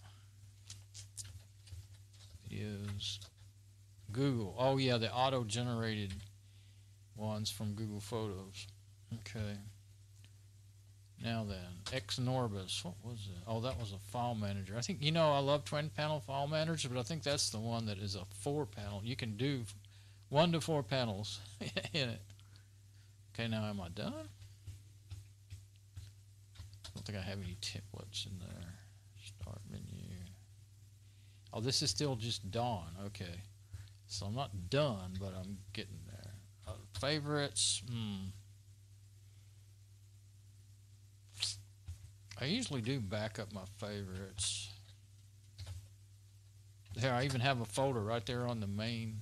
Videos. Google. Oh, yeah, the auto-generated ones from Google Photos. Okay. Now then, Xnorbis, what was it? Oh, that was a file manager. I think, you know, I love twin panel file managers, but I think that's the one that is a 4-panel. You can do 1 to 4 panels in it. Okay, now am I done? I don't think I have any templates in there. Start menu. Oh, this is still just dawn. Okay. So I'm not done, but I'm getting there. Favorites. I usually do back up my favorites. There, I even have a folder right there on the main.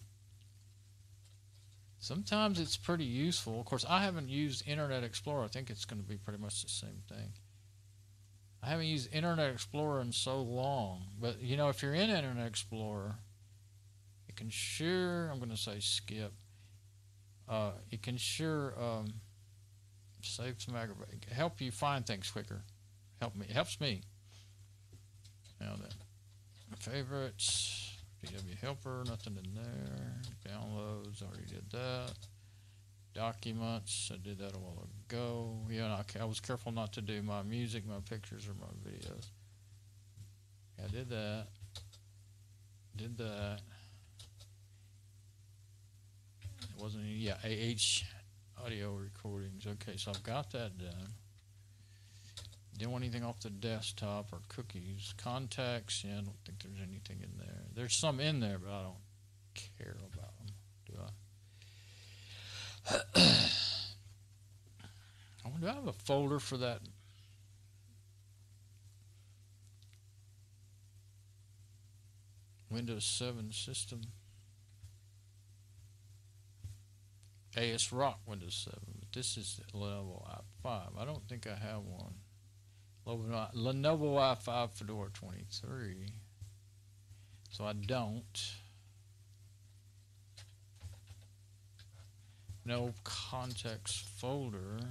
Sometimes it's pretty useful. Of course, I haven't used Internet Explorer. I think it's going to be pretty much the same thing. I haven't used Internet Explorer in so long. But, you know, if you're in Internet Explorer, it can sure, I'm going to say skip. It can sure save some aggravation. Help you find things quicker. It helps me. Now then, favorites, PW helper, nothing in there. Downloads, already did that. Documents, I did that a while ago. Yeah, I was careful not to do my music, my pictures, or my videos. Yeah, I did that. Did that. It wasn't any, yeah, AH audio recordings. Okay, so I've got that done. Didn't want anything off the desktop or cookies. Contacts, yeah, I don't think there's anything in there. There's some in there, but I don't care about them, do I? Do I have a folder for that? Windows 7 system. AS Rock Windows 7, but this is the Lenovo i5. I don't think I have one. Lenovo i5 Fedora 23. So I don't. No contacts folder. I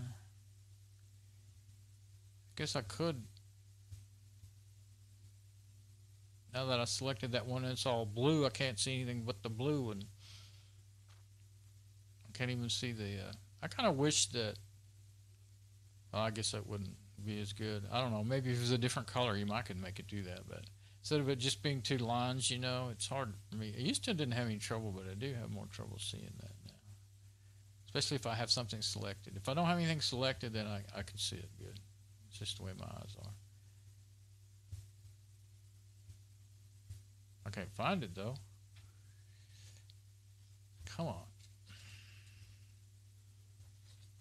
guess I could. Now that I selected that one, it's all blue. I can't see anything but the blue, and I can't even see the. I kind of wish that. Well, I guess that wouldn't be as good. I don't know. Maybe if it was a different color, you might could make it do that. But instead of it just being 2 lines, you know, it's hard for me. I used to didn't have any trouble, but I do have more trouble seeing that now. Especially if I have something selected. If I don't have anything selected, then I can see it good. It's just the way my eyes are. I can't find it though. Come on.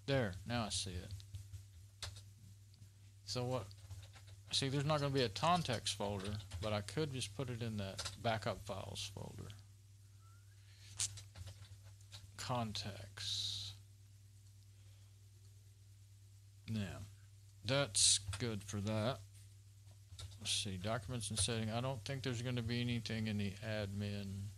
There, now I see it. So what? See, there's not going to be a contacts folder, but I could just put it in that backup files folder. Contacts. Now, that's good for that. Let's see, documents and setting. I don't think there's going to be anything in the admin.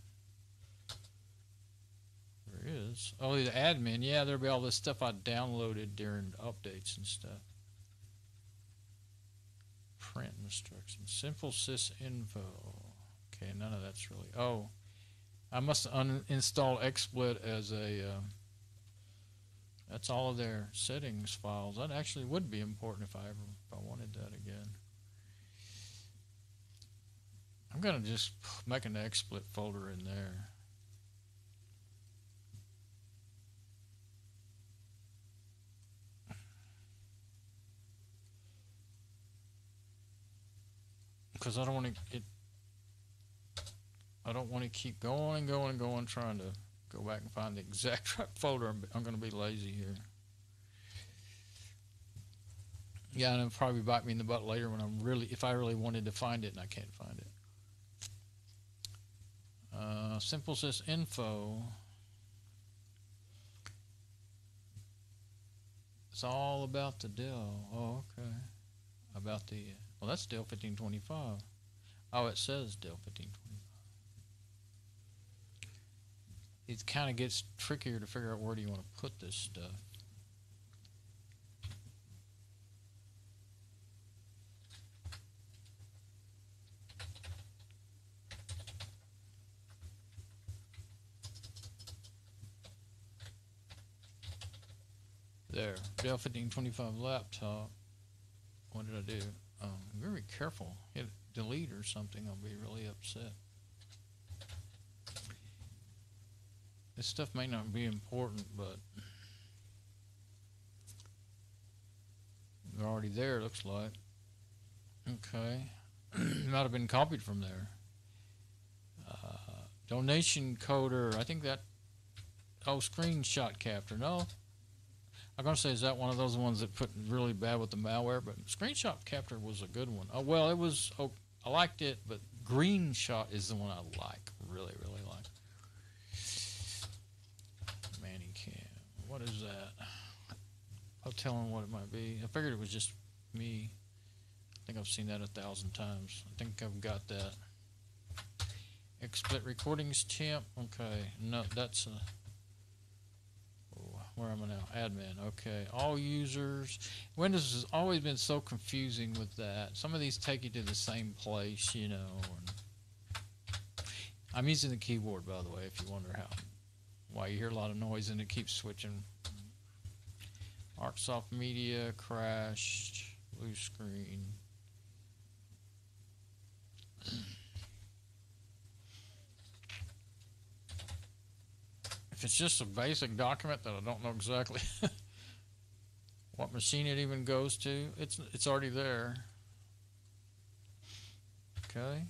There is. Oh, the admin. Yeah, there'll be all this stuff I downloaded during updates and stuff. Print instructions. Simple sys info. Okay, none of that's really. Oh, I must uninstall XSplit as a. That's all of their settings files. That actually would be important if I wanted that again. I'm gonna just make an XSplit folder in there. Because I don't want to. I don't want to keep going and going and going, trying to go back and find the exact right folder. I'm going to be lazy here. Yeah, and it'll probably bite me in the butt later when if I really wanted to find it and I can't find it. Simple sys info. It's all about the Dell. Oh, okay. About the. Well, that's Dell 1525. Oh, it says Dell 1525. It kind of gets trickier to figure out where do you want to put this stuff. There, Dell 1525 laptop. what did I do? Be very careful. Hit delete or something, I'll be really upset. This stuff may not be important, but they're already there, looks like. Okay. Might have been copied from there. Donation coder, I think that, oh, screenshot capture. No, I'm going to say, is that one of those ones that put really bad with the malware? But screenshot capture was a good one. Oh, well, it was, oh, I liked it, but green shot is the one I like, really, really like. Manicam, what is that? I'll tell them what it might be. I figured it was just me. I think I've seen that 1,000 times. I think I've got that. XSplit recordings temp. Okay, no, that's a. Where am I now? Admin. Okay, all users. Windows has always been so confusing with that. Some of these take you to the same place, you know. And I'm using the keyboard, by the way, if you wonder why you hear a lot of noise and it keeps switching. Microsoft Media crashed. Blue screen. If it's just a basic document that I don't know exactly what machine it even goes to, it's already there. Okay.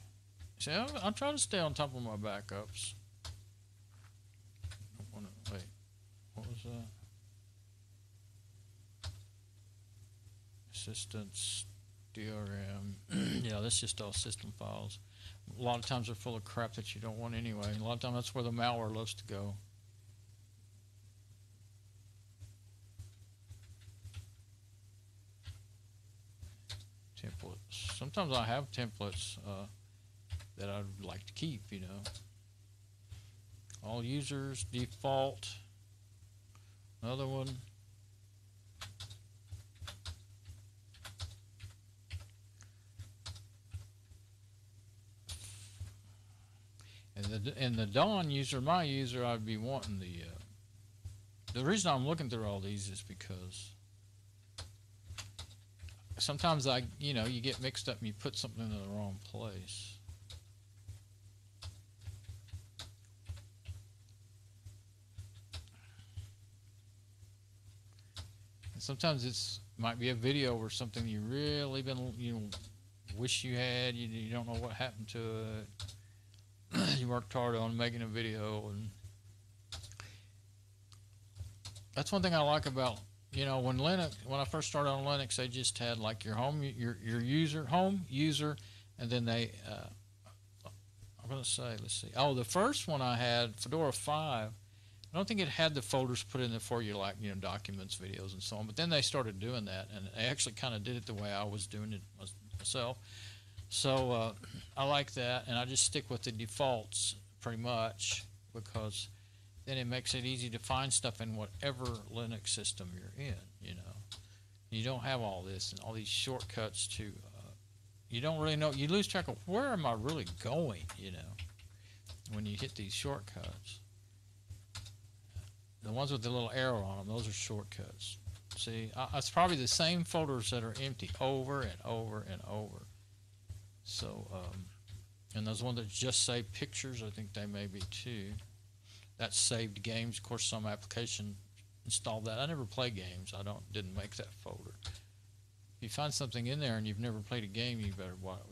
See, I'm trying to stay on top of my backups. Wait, what was that? Assistance, DRM. Yeah, that's just all system files. A lot of times they're full of crap that you don't want anyway. A lot of times that's where the malware loves to go. Templates. Sometimes I have templates that I'd like to keep, you know. All users, default. Another one. And the Don user, my user, I'd be wanting the reason I'm looking through all these is because sometimes you get mixed up and you put something in the wrong place. And sometimes might be a video or something you really wish you had. You don't know what happened to it. You worked hard on making a video, and that's one thing I like about when I first started on Linux, they just had like your home user, and then they I'm gonna say, let's see, the first one I had, Fedora 5. I don't think it had the folders put in there for you, like documents, videos, and so on. But then they started doing that, and they actually kind of did it the way I was doing it myself. So I like that, and I just stick with the defaults pretty much, because then it makes it easy to find stuff in whatever Linux system you're in. You don't have all this and all these shortcuts to you don't really know. You lose track of where am I really going, when you hit these shortcuts. The ones with the little arrow on them, those are shortcuts. See, it's probably the same folders that are empty over and over and over. So, and those ones that just say pictures, I think they may be too. That's saved games. Of course, some application installed that. I never play games. Didn't make that folder. If you find something in there and you've never played a game, we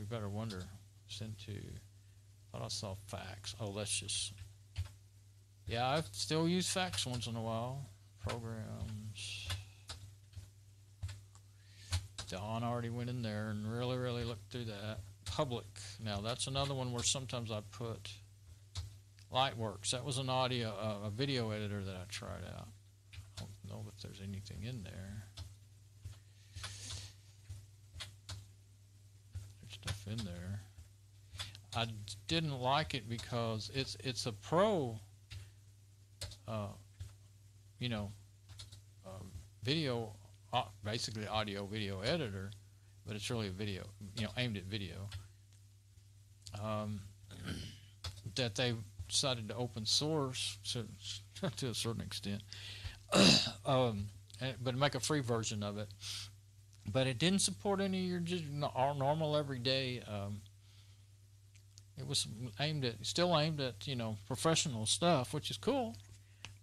better wonder. Send to. Thought I saw fax. Oh, that's just. Yeah, I still use fax once in a while. Programs. Don already went in there and really, really looked through that. Public. Now that's another one where sometimes I put Lightworks. That was a video editor that I tried out. I don't know if there's anything in there. There's stuff in there. I didn't like it because it's a pro, video, basically audio video editor, but it's really a video, aimed at video. That they decided to open source to a certain extent, but make a free version of it. but it didn't support any of your just our normal everyday. It was still aimed at professional stuff, which is cool,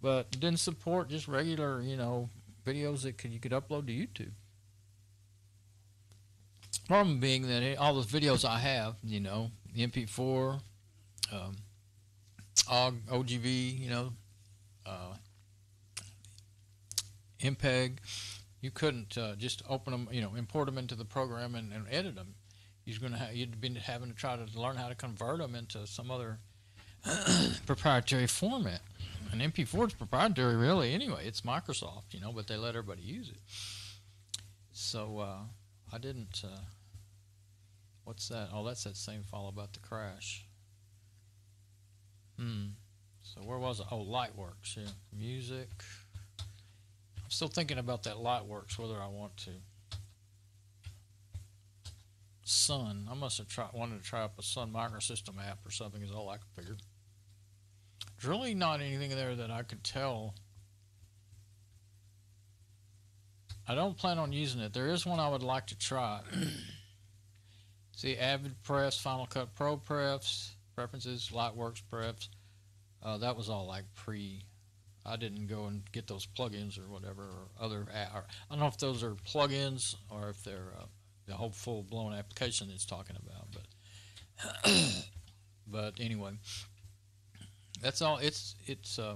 but it didn't support just regular videos that you could upload to YouTube. Problem being that all those videos I have, the MP4, OGV, uh, MPEG, you couldn't just open them, import them into the program and edit them. You'd been having to try to learn how to convert them into some other proprietary format. And MP4 is proprietary, really. Anyway, it's Microsoft, but they let everybody use it. So I didn't. What's that? Oh, that's that same file about the crash. So where was it? Oh, Lightworks. Yeah, music. I'm still thinking about that Lightworks, whether I want to. Sun. I must have wanted to try up a Sun Microsystem app or something, is all I could figure. There's really not anything there that I could tell. I don't plan on using it. There is one I would like to try. See, Avid Prefs, Final Cut Pro preferences, Lightworks prefs. That was all like I didn't go and get those plugins or whatever, or other. I don't know if those are plugins or if they're the whole full-blown application it's talking about. But anyway, that's all. It's. I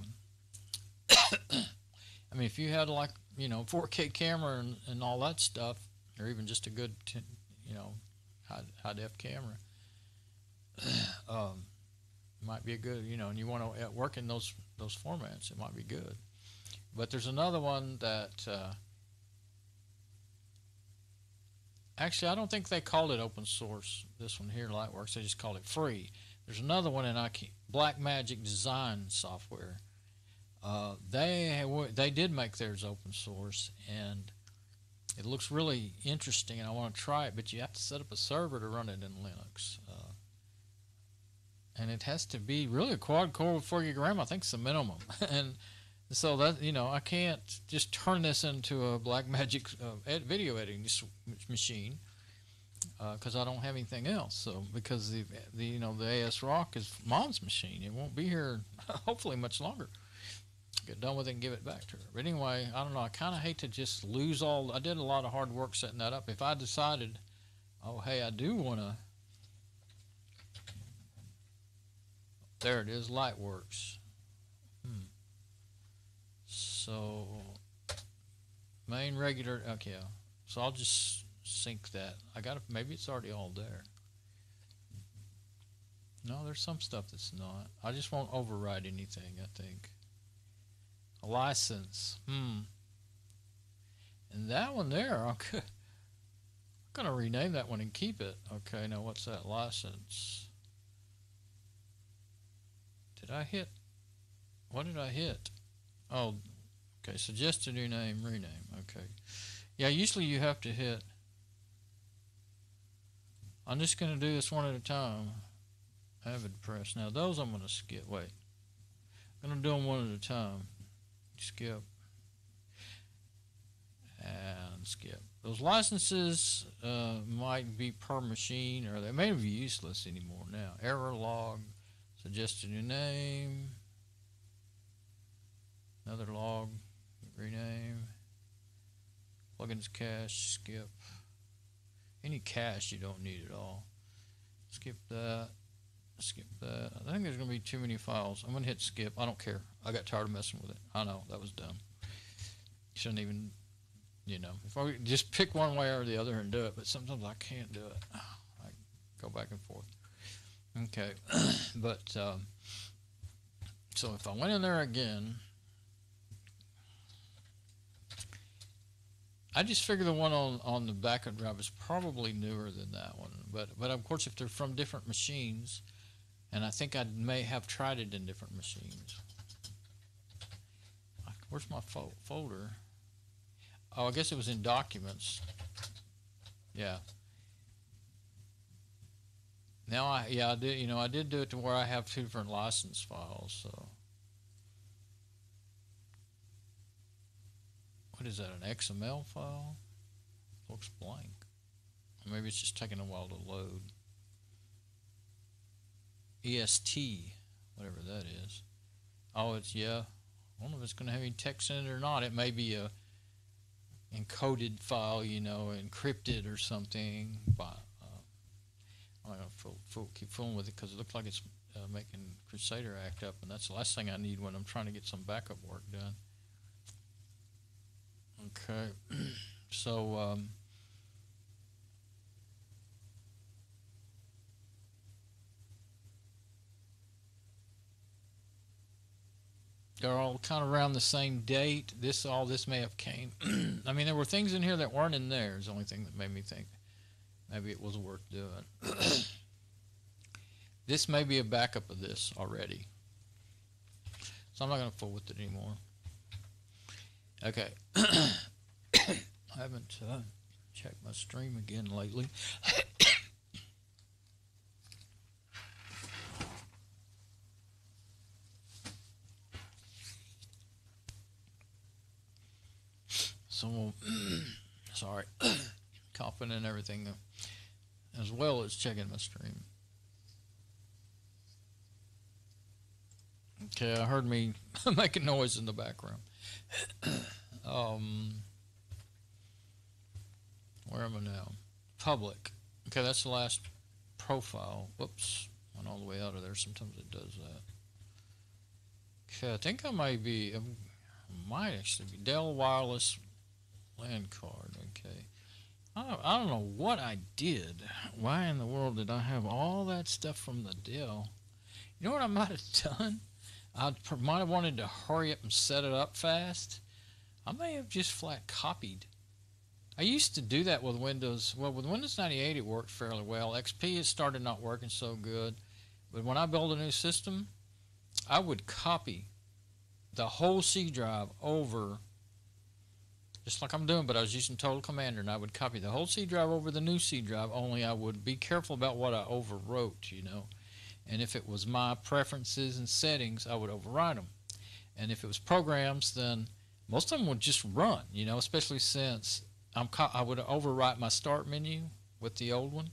mean, if you had like 4K camera and all that stuff, or even just a good high def camera, might be a good and you want to work in those formats, it might be good. But there's another one that actually I don't think they called it open source. This one here, Lightworks, they just called it free. There's another one in Blackmagic Design software. They did make theirs open source, and it looks really interesting, and I want to try it, but you have to set up a server to run it in Linux. And it has to be really a quad core with 4 gig RAM, I think is the minimum. And so that, I can't just turn this into a Blackmagic video editing machine because I don't have anything else. So because the AS Rock is Mom's machine, it won't be here hopefully much longer. Get done with it and give it back to her. But anyway, I don't know. I kind of hate to just lose all. I did a lot of hard work setting that up. If I decided, oh hey, I do want to. There it is, Lightworks. So main regular. Okay, so I'll just sync that. Maybe it's already all there. No, there's some stuff that's not. I just won't override anything, I think. A license. And that one there, okay. I'm going to rename that one and keep it. Okay, now what's that license? Did I hit? What did I hit? Oh, okay, suggest a new name, rename. Okay. Yeah, usually you have to hit. I'm just going to do this one at a time. Avid Press. Now those I'm going to skip. Wait. I'm going to do them one at a time. Skip. And skip. Those licenses might be per machine, or they may be useless anymore now. Error log. Suggest a new name. Another log. Rename. Plugins cache. Skip. Any cache you don't need at all. Skip that. Skip that. I think there's going to be too many files. I'm going to hit skip. I don't care. I got tired of messing with it. I know. That was dumb. Shouldn't even, if I just pick one way or the other and do it, but sometimes I can't do it. I go back and forth. Okay. But, so if I went in there again, I just figure the one on the backup drive is probably newer than that one. But of course, if they're from different machines, and I think I may have tried it in different machines. Where's my folder? Oh, I guess it was in Documents. Yeah. Now I did. I did do it to where I have two different license files. So. What is that? An XML file? looks blank. Maybe it's just taking a while to load. EST, whatever that is. Oh, it's, yeah. I don't know if it's going to have any text in it or not. It may be a encoded file, you know, encrypted or something. But I'm not going to keep fooling with it because it looks like it's making Crusader act up, and that's the last thing I need when I'm trying to get some backup work done. Okay, so they're all kind of around the same date. All this may have came. I mean, there were things in here that weren't in there. It's the only thing that made me think maybe it was worth doing. This may be a backup of this already, so I'm not going to fool with it anymore. Okay. I haven't checked my stream again lately. So, sorry, coughing and everything, as well as checking my stream. Okay, I heard me making noise in the background. Where am I now? Public. Okay, that's the last profile. Whoops, went all the way out of there. Sometimes it does that. Okay, I think I might actually be Dell Wireless LAN card. Okay, I don't know what I did. Why in the world did I have all that stuff from the Dell? You know what I might have done? I might have wanted to hurry up and set it up fast. I may have just flat copied. I used to do that with Windows. Well, with Windows 98 it worked fairly well. XP has started not working so good. But when I build a new system, I would copy the whole C drive over, just like I'm doing, but I was using Total Commander, and I would copy the whole C drive over the new C drive, only I would be careful about what I overwrote, you know. And if it was my preferences and settings, I would override them. And if it was programs, then most of them would just run, you know, especially since I would overwrite my start menu with the old one.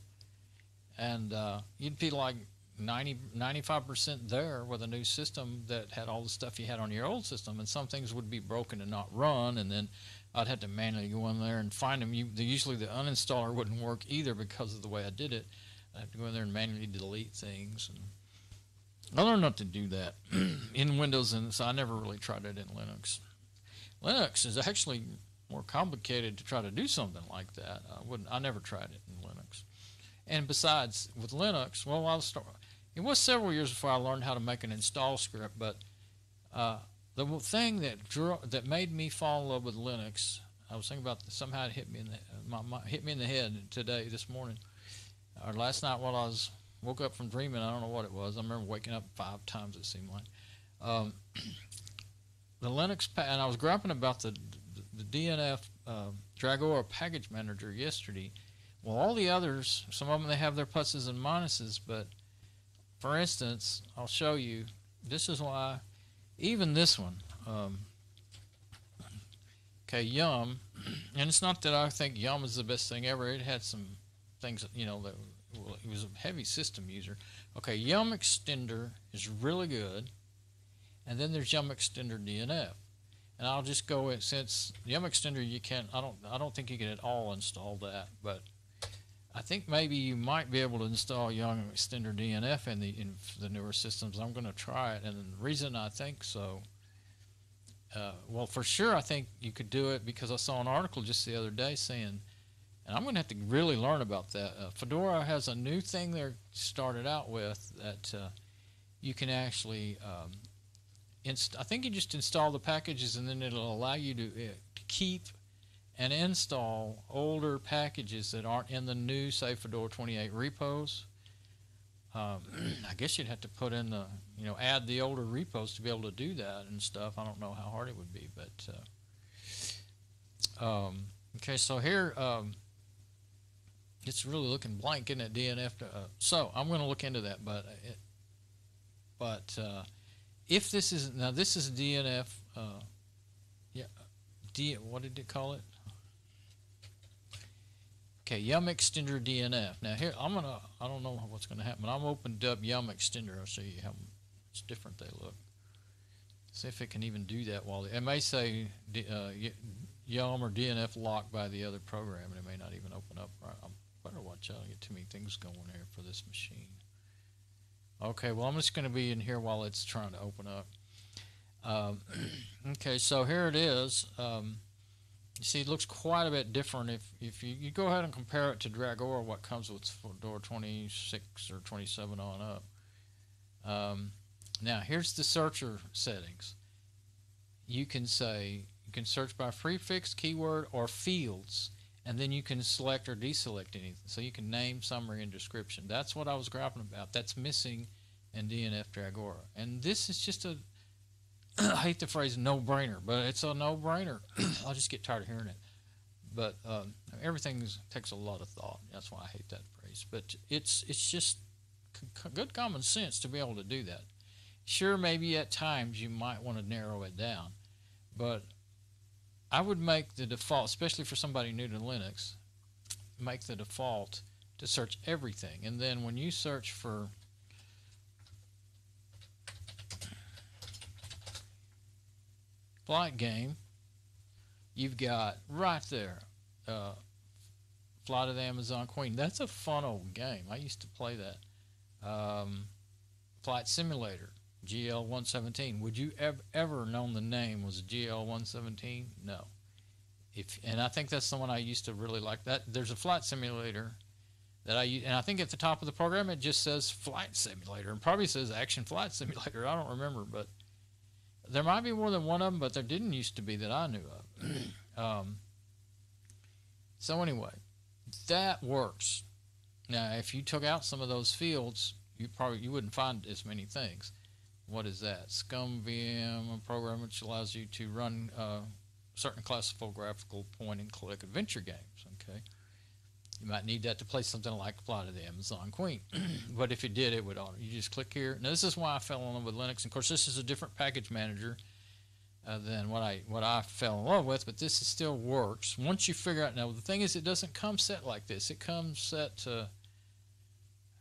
And you'd be like 95% there with a new system that had all the stuff you had on your old system, and some things would be broken and not run, and then I'd have to manually go in there and find them. Usually the uninstaller wouldn't work either because of the way I did it. I have to go in there and manually delete things. And I learned not to do that in Windows, and so I never really tried it in Linux. Linux is actually more complicated to try to do something like that. I never tried it in Linux. And besides, with Linux, well, it was several years before I learned how to make an install script, but the thing that made me fall in love with Linux, I was thinking about somehow it hit me in the head this morning. Or last night while I woke up from dreaming, I don't know what it was. I remember waking up 5 times, it seemed like. The Linux, and I was grappling about the DNF Dragora package manager yesterday. Well, all the others, some of them, they have their pluses and minuses, but for instance, I'll show you, this is why, even this one, okay, Yum, and it's not that I think Yum is the best thing ever. It had some things, you know, that it was a heavy system user. Okay, Yum Extender is really good, and then there's Yum Extender DNF. And I'll just go in, since Yum Extender you can't, I don't think you can at all install that, but I think maybe you might be able to install Yum Extender DNF in the newer systems. I'm going to try it, and the reason I think so, well, for sure I think you could do it because I saw an article just the other day saying, and I'm going to have to really learn about that. Fedora has a new thing they're started out with that you can actually I think you just install the packages, and then it'll allow you to keep and install older packages that aren't in the new, say, Fedora 28 repos. I guess you'd have to put in add the older repos to be able to do that and stuff. I don't know how hard it would be, but okay, so here it's really looking blank, isn't it, DNF? So I'm going to look into that, but if this is DNF, what did it call it? Okay, Yum Extender DNF. Now here, I don't know what's gonna happen, but I'm opened up Yum Extender. I'll show you how much different they look. See if it can even do that while it may say Yum or DNF locked by the other program, and it may not even open up right. I better watch out. I get too many things going here for this machine. Okay, well I'm just going to be in here while it's trying to open up. Okay, so here it is. You see, it looks quite a bit different. If you go ahead and compare it to Dragora, what comes with Fedora 26 or 27 on up. Now here's the searcher settings. You can search by prefix, keyword, or fields, and then you can select or deselect anything. So you can name, summary, and description. That's what I was grappling about. That's missing in DNF Dragora. And this is just a, I hate the phrase no-brainer, but it's a no-brainer. I'll just get tired of hearing it. But everything takes a lot of thought. That's why I hate that phrase. But it's just good common sense to be able to do that. Sure, maybe at times you might want to narrow it down, but I would make the default, especially for somebody new to Linux, make the default to search everything. And then when you search for flight game, you've got right there Flight of the Amazon Queen. That's a fun old game. I used to play that. Flight Simulator, GL117. Would you ever known the name was GL117? No. And I think that's the one I used to really like. That there's a flight simulator that I use, and I think at the top of the program it just says Flight Simulator, and probably says Action Flight Simulator. I don't remember, but there might be more than one of them, but there didn't used to be that I knew of. So anyway, that works. Now, if you took out some of those fields, you wouldn't find as many things. What is that? ScumVM, a program which allows you to run certain classical graphical point and click adventure games. Okay, you might need that to play something like Flight of the Amazon Queen. But if you did, it would auto. You just click here. Now this is why I fell in love with Linux. And of course, this is a different package manager than what I fell in love with. But this still works once you figure out. Now the thing is, it doesn't come set like this. It comes set to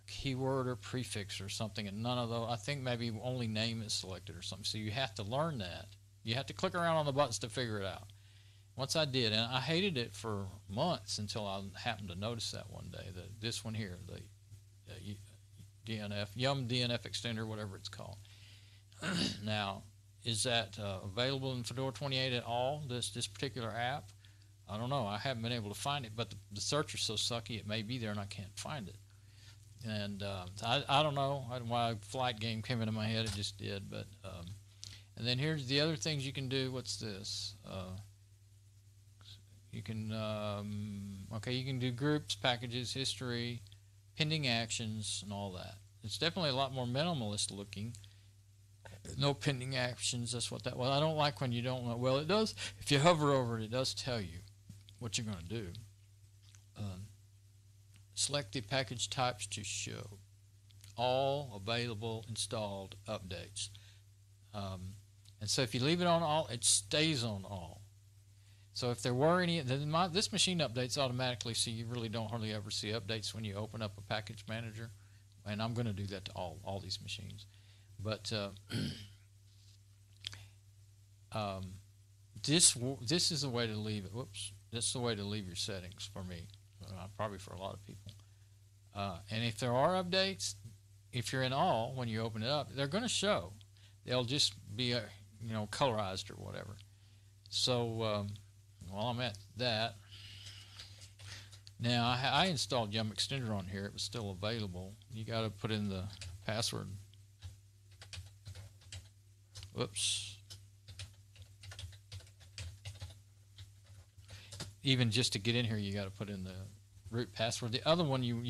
keyword or prefix or something, and none of those. I think maybe only name is selected or something. So you have to learn that. You have to click around on the buttons to figure it out. Once I did, and I hated it for months until I happened to notice that one day, that this one here, the DNF, Yum DNF Extender, whatever it's called. Now, is that available in Fedora 28 at all, this particular app? I don't know. I haven't been able to find it, but the search is so sucky it may be there and I can't find it. And I don't know why flight game came into my head. It just did. But and then here's the other things you can do. What's this? You can you can do groups, packages, history, pending actions, and all that. It's definitely a lot more minimalist looking. No pending actions. That's what that. Well, I don't like when you don't know. Well, it does. If you hover over it, it does tell you what you're going to do. Select the package types to show all available installed updates. And so if you leave it on all, it stays on all. So if there were any, then this machine updates automatically, so you really don't hardly ever see updates when you open up a package manager. And I'm going to do that to all these machines. But this is the way to leave it. Whoops. This is the way to leave your settings for me. Probably for a lot of people. And if there are updates, if you're in all, when you open it up, they're going to show. They'll just be colorized or whatever. So while I'm at that, now I installed Yum Extender on here. It was still available. You got to put in the password. Whoops. Even just to get in here, you got to put in the root password. The other one, you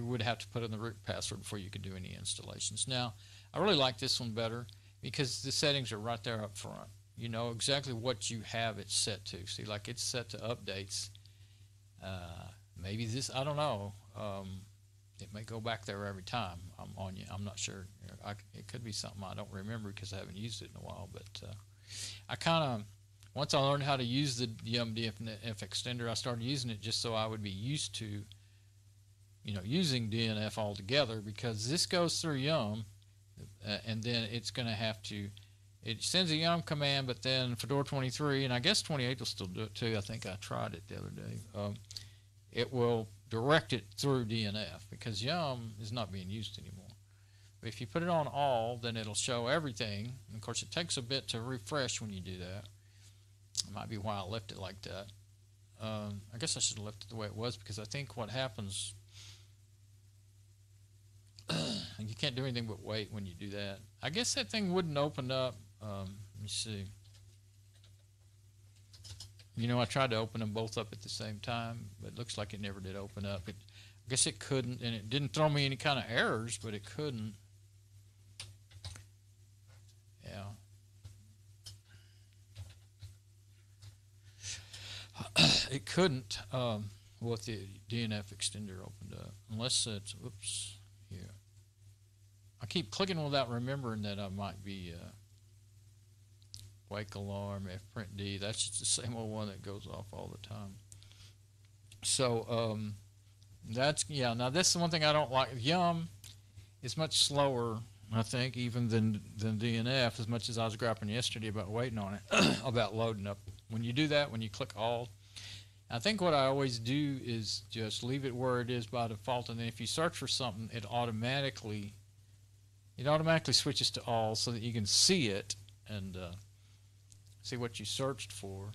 would have to put in the root password before you could do any installations. Now, I really like this one better because the settings are right there up front. You know exactly what you have it set to. See, like it's set to updates. Maybe this, I don't know. It may go back there every time I'm on you. I'm not sure. It could be something I don't remember because I haven't used it in a while. But I kind of once I learned how to use the Yum DNF extender, I started using it just so I would be used to, using DNF altogether, because this goes through Yum, and then it's going to have to, it sends a Yum command, but then Fedora 23, and I guess 28 will still do it too. I think I tried it the other day. It will direct it through DNF because Yum is not being used anymore. But if you put it on all, then it'll show everything. And of course, it takes a bit to refresh when you do that. It might be why I left it like that. I guess I should have left it the way it was, because I think what happens, and you can't do anything but wait when you do that. I guess that thing wouldn't open up. Let me see. I tried to open them both up at the same time, but it looks like it never did open up. I guess it couldn't, and it didn't throw me any kind of errors, but it couldn't. Yeah. It couldn't with the DNF extender opened up, unless it's, oops, here. I keep clicking without remembering that I might be wake alarm, fprintd. That's just the same old one that goes off all the time. So that's, yeah, now this is one thing I don't like. Yum is much slower, I think, even than DNF, as much as I was grappling yesterday about waiting on it, about loading up. When you do that, when you click all, I think what I always do is just leave it where it is by default, and then if you search for something, it automatically switches to all so that you can see it and see what you searched for.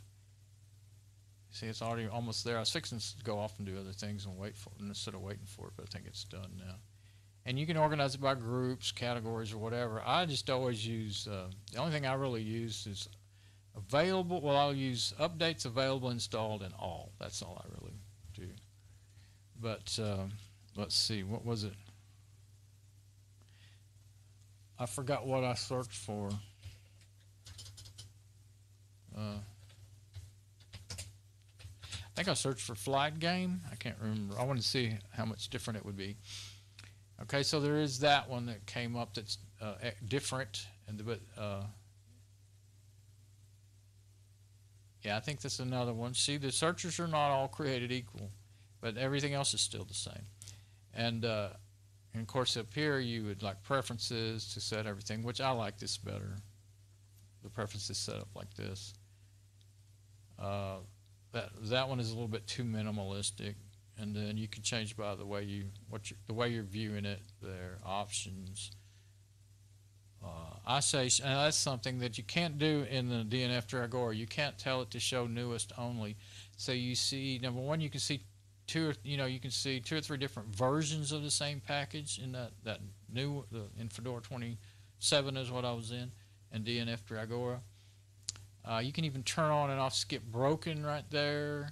See, it's already almost there. I was fixing to go off and do other things and wait for it instead of waiting for it, but I think it's done now. And you can organize it by groups, categories, or whatever. I just always use, the only thing I really use is available. Well, I'll use updates, available, installed, and all. That's all I really do. But let's see, what was it? I forgot what I searched for. I think I searched for flight game. I can't remember. I want to see how much different it would be. Okay, so there is that one that came up that's different, but yeah, I think that's another one. See, the searchers are not all created equal, but everything else is still the same. And of course, up here you would like preferences to set everything, which I like this better. The preferences set up like this. That one is a little bit too minimalistic, and then you can change by the way you're viewing it. There, options. I say, and that's something that you can't do in the DNF Dragora. You can't tell it to show newest only. So you see, number one, you can see two or three different versions of the same package in that new in Fedora 27 is what I was in, and DNF Dragora. You can even turn on and off skip broken right there.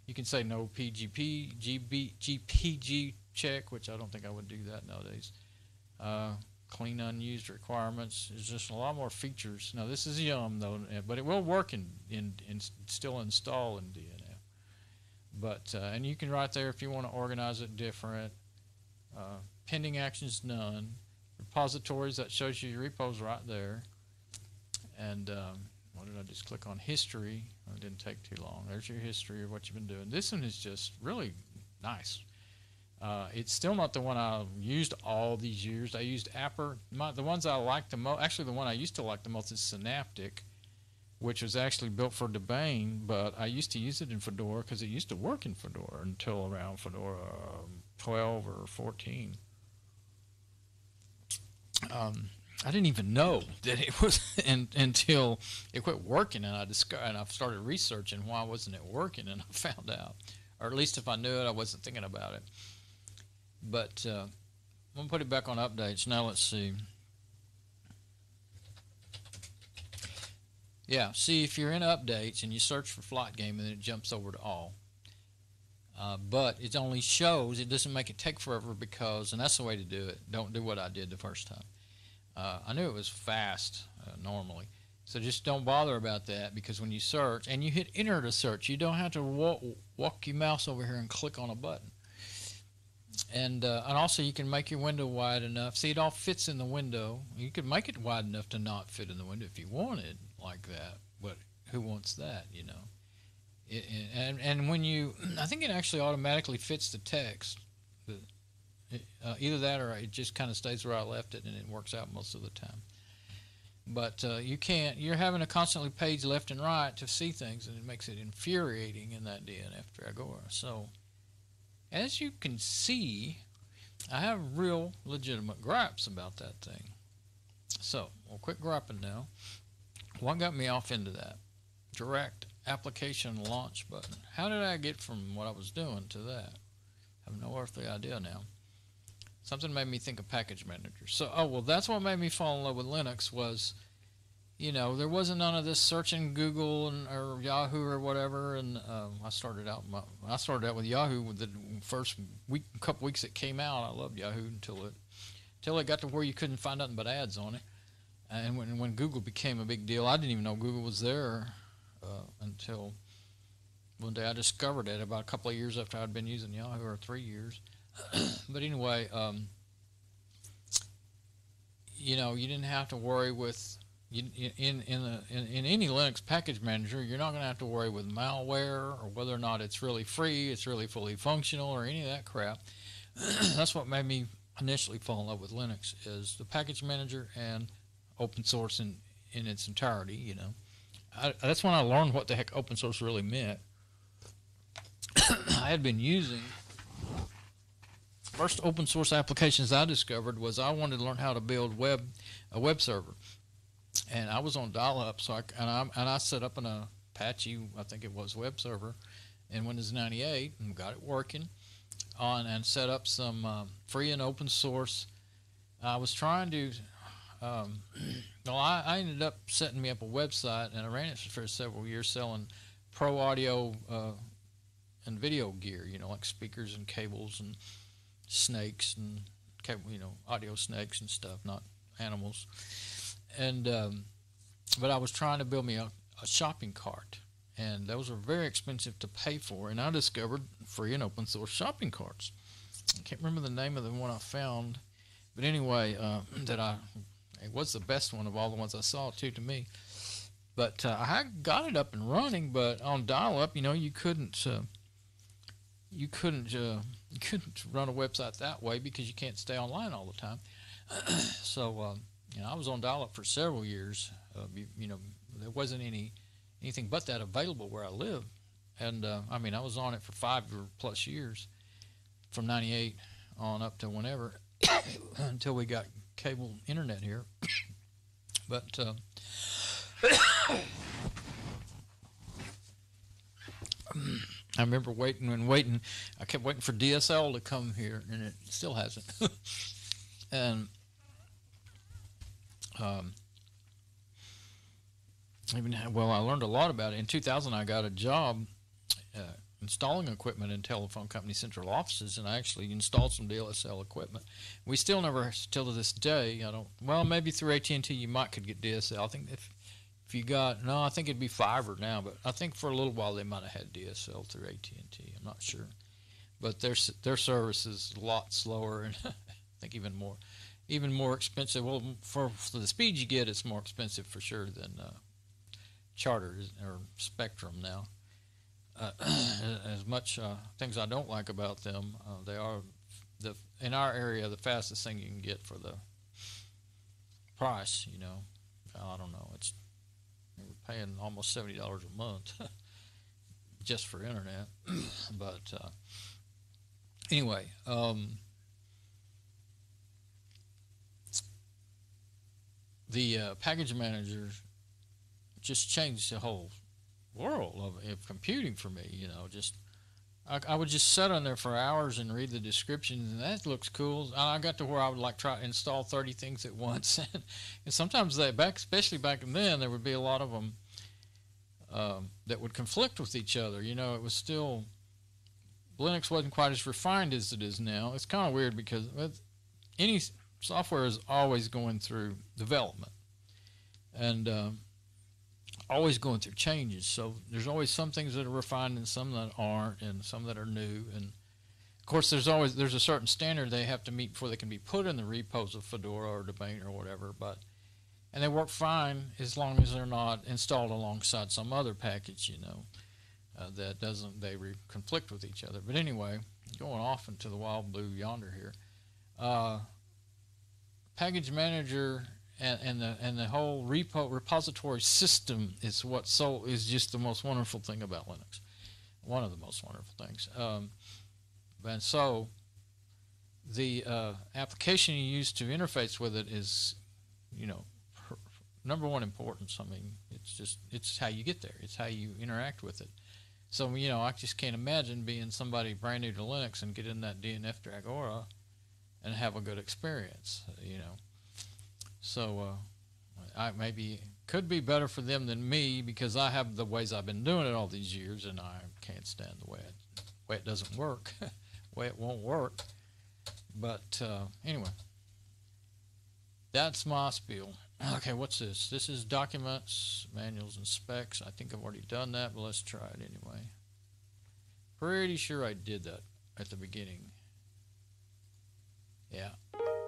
You can say no PGP, GPG check, which I don't think I would do that nowadays. Clean unused requirements. There's just a lot more features. Now this is Yum though, but it will work in still install in DNF. But and you can right there if you want to organize it different. Pending actions none. Repositories, that shows you your repos right there. And what did I just click on? History. Oh, it didn't take too long. There's your history of what you've been doing. This one is just really nice. It's still not the one I used all these years. I used Apper. The ones I like the most, actually the one I used to like the most is Synaptic, which was actually built for Debian, but I used to use it in Fedora because it used to work in Fedora until around Fedora 12 or 14. I didn't even know that it was until it quit working, and I started researching why wasn't it working, and I found out, or at least if I knew it, I wasn't thinking about it. But I'm gonna put it back on updates now. Let's see. Yeah, see if you're in updates and you search for flight game, and then it jumps over to all. But it only shows, it doesn't make it take forever because, and that's the way to do it. Don't do what I did the first time. I knew it was fast normally, so just don't bother about that, because when you search and you hit enter to search, you don't have to walk your mouse over here and click on a button. And also you can make your window wide enough. See, it all fits in the window. You could make it wide enough to not fit in the window if you wanted like that, but who wants that, you know? And when you, I think it actually automatically fits the text. Either that or it just kind of stays where I left it, and it works out most of the time. But you can't, you're having to constantly page left and right to see things, and it makes it infuriating in that DNF Dragora. So, as you can see, I have real legitimate gripes about that thing. So, we'll quit griping now. What got me off into that? Direct application launch button. How did I get from what I was doing to that? I have no earthly idea now. Something made me think of package manager. So, oh, well, that's what made me fall in love with Linux was, you know, there wasn't none of this searching Google or Yahoo or whatever. And I started out with Yahoo with the first couple weeks it came out. I loved Yahoo until it got to where you couldn't find nothing but ads on it. And when Google became a big deal, I didn't even know Google was there until one day I discovered it about a couple of years after I'd been using Yahoo, or 3 years. But anyway, you know, you didn't have to worry with in any Linux package manager. You're not going to have to worry with malware or whether or not it's really free, it's really fully functional, or any of that crap. That's what made me initially fall in love with Linux, is the package manager and open source in its entirety. You know, that's when I learned what the heck open source really meant. I had been using. First open source applications I discovered was I wanted to learn how to build a web server, and I was on dial-up, so I set up an Apache, I think it was, web server in Windows 98 and got it working and set up some free and open source. I was trying to well, I ended up setting me up a website, and I ran it for several years selling pro audio and video gear, you know, like speakers and cables and snakes and, you know, audio snakes and stuff, not animals. And but I was trying to build me a shopping cart, and those are very expensive to pay for, and I discovered free and open source shopping carts. I can't remember the name of the one I found, but anyway, it was the best one of all the ones I saw, too, to me. But I got it up and running, but on dial-up, you know, you couldn't run a website that way because you can't stay online all the time. So you know, I was on dial-up for several years. You know, there wasn't anything but that available where I live, and I mean, I was on it for 5+ years, from '98 on up to whenever, until we got cable internet here. But I remember waiting. I kept waiting for DSL to come here, and it still hasn't. And I learned a lot about it. In 2000, I got a job installing equipment in telephone company central offices, and I actually installed some DSL equipment. We still never, till to this day, maybe through AT&T you could get DSL. I think if you got, no, I think it'd be fiber now, but I think for a little while they might have had DSL through AT&T. I'm not sure, but their service is a lot slower, and I think even more expensive. Well, for the speed you get, it's more expensive for sure than Charter or Spectrum now. As much things I don't like about them, they are in our area the fastest thing you can get for the price. You know, I don't know. We're paying almost $70 a month just for internet. But anyway, the package manager just changed the whole world of computing for me. You know, I would just sit on there for hours and read the descriptions, and that looks cool. I got to where I would try to install 30 things at once, and sometimes especially back then, there would be a lot of them that would conflict with each other. You know, it was still, Linux wasn't quite as refined as it is now. It's kind of weird because any software is always going through development and always going through changes. So there's always some things that are refined and some that aren't, and some that are new. And of course, there's a certain standard they have to meet before they can be put in the repos of Fedora or Domain or whatever. But and they work fine as long as they're not installed alongside some other package, you know, that doesn't, they conflict with each other. But anyway, going off into the wild blue yonder here, package manager and the whole repository system is is just the most wonderful thing about Linux. One of the most wonderful things. And so the application you use to interface with it is, you know, number one importance. I mean, it's how you get there. It's how you interact with it. So, you know, I just can't imagine being somebody brand new to Linux and get in that DNF Dragora and have a good experience, you know. So I maybe could be better for them than me, because I have the ways I've been doing it all these years, and I can't stand the way it doesn't work, the way it won't work. But anyway, that's my spiel. Okay, what's this? This is documents, manuals, and specs. I think I've already done that, but let's try it anyway. Pretty sure I did that at the beginning. Yeah,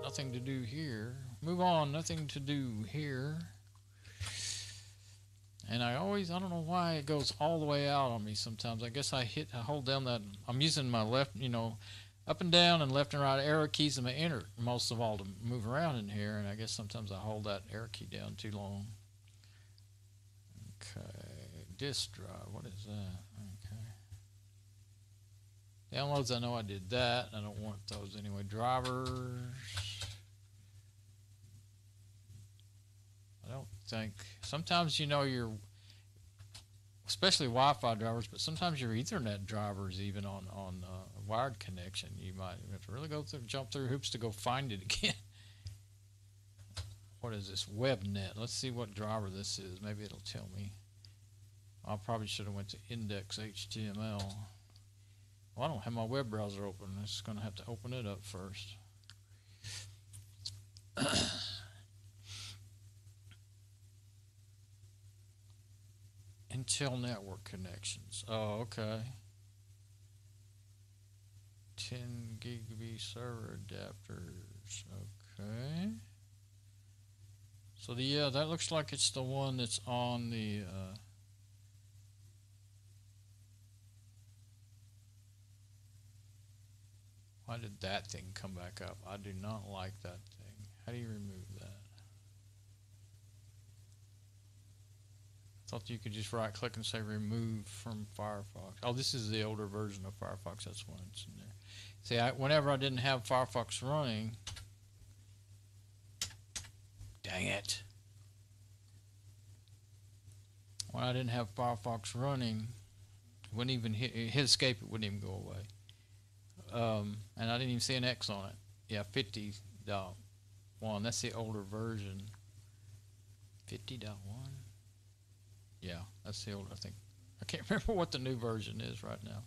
nothing to do here. Move on, nothing to do here. And I don't know why it goes all the way out on me sometimes. I guess I hold down that, I'm using my left, you know, up and down and left and right arrow keys and my enter most of all to move around in here, and I guess sometimes I hold that arrow key down too long. Okay, disk drive, what is that? Okay. Downloads, I know I did that. I don't want those anyway. Drivers. I don't think, sometimes, you know, especially Wi-Fi drivers, but sometimes your Ethernet drivers, even on a wired connection, you might have to really jump through hoops to go find it again. What is this? WebNet. Let's see what driver this is. Maybe it'll tell me. I probably should have went to index HTML. Well, I don't have my web browser open. I'm just going to have to open it up first. Intel network connections. Oh, okay. 10 gigabit server adapters. Okay. So yeah, that looks like it's the one that's on the why did that thing come back up? I do not like that thing. How do you remove that? I thought you could just right click and say remove from Firefox. Oh, this is the older version of Firefox. That's why it's in there. See, whenever I didn't have Firefox running, dang it. When I didn't have Firefox running, it wouldn't even hit escape, it wouldn't even go away. And I didn't even see an X on it. Yeah, 50.1. That's the older version. 50.1? Yeah, that's the older, I think. I can't remember what the new version is right now.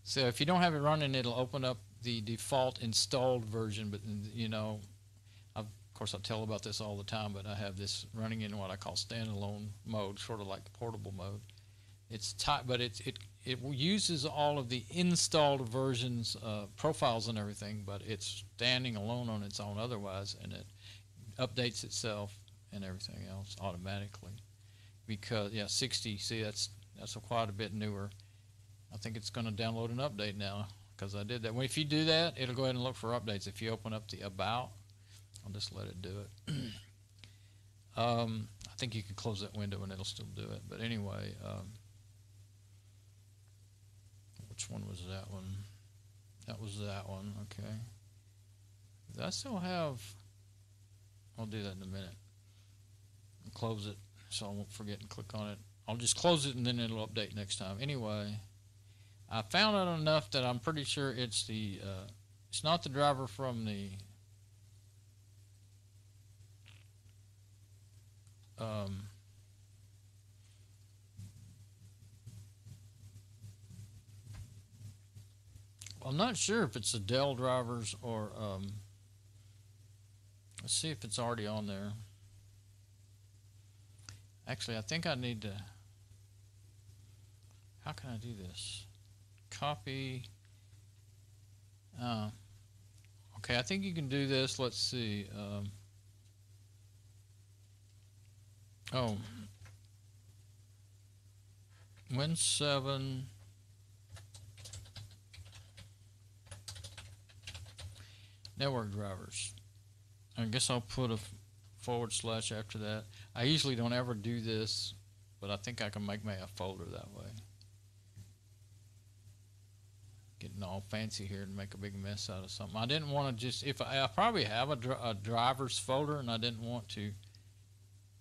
So if you don't have it running, it'll open up the default installed version. But, you know, of course I tell about this all the time, but I have this running in what I call standalone mode, sort of like portable mode. It's but it uses all of the installed versions, profiles and everything, but it's standing alone on its own otherwise, and it updates itself and everything else automatically. Because yeah, 60. See, that's quite a bit newer. I think it's going to download an update now because I did that. Well, if you do that, it'll go ahead and look for updates. If you open up the About, I'll just let it do it. I think you can close that window and it'll still do it. But anyway, which one was that one? That was that one. Okay. I still have. I'll do that in a minute. I'll close it so I won't forget and click on it. I'll just close it and then it'll update next time. Anyway, I found out enough that I'm pretty sure it's the it's not the driver from the I'm not sure if it's the Dell drivers or let's see if it's already on there. Actually, I think I need to, how can I do this? Copy. Okay, I think you can do this. Let's see. Oh, Win 7. Network drivers. I guess I'll put a / after that. I usually don't ever do this, but I think I can make a folder that way. Getting all fancy here and make a big mess out of something. I didn't want to just, if I probably have a drivers folder and I didn't want to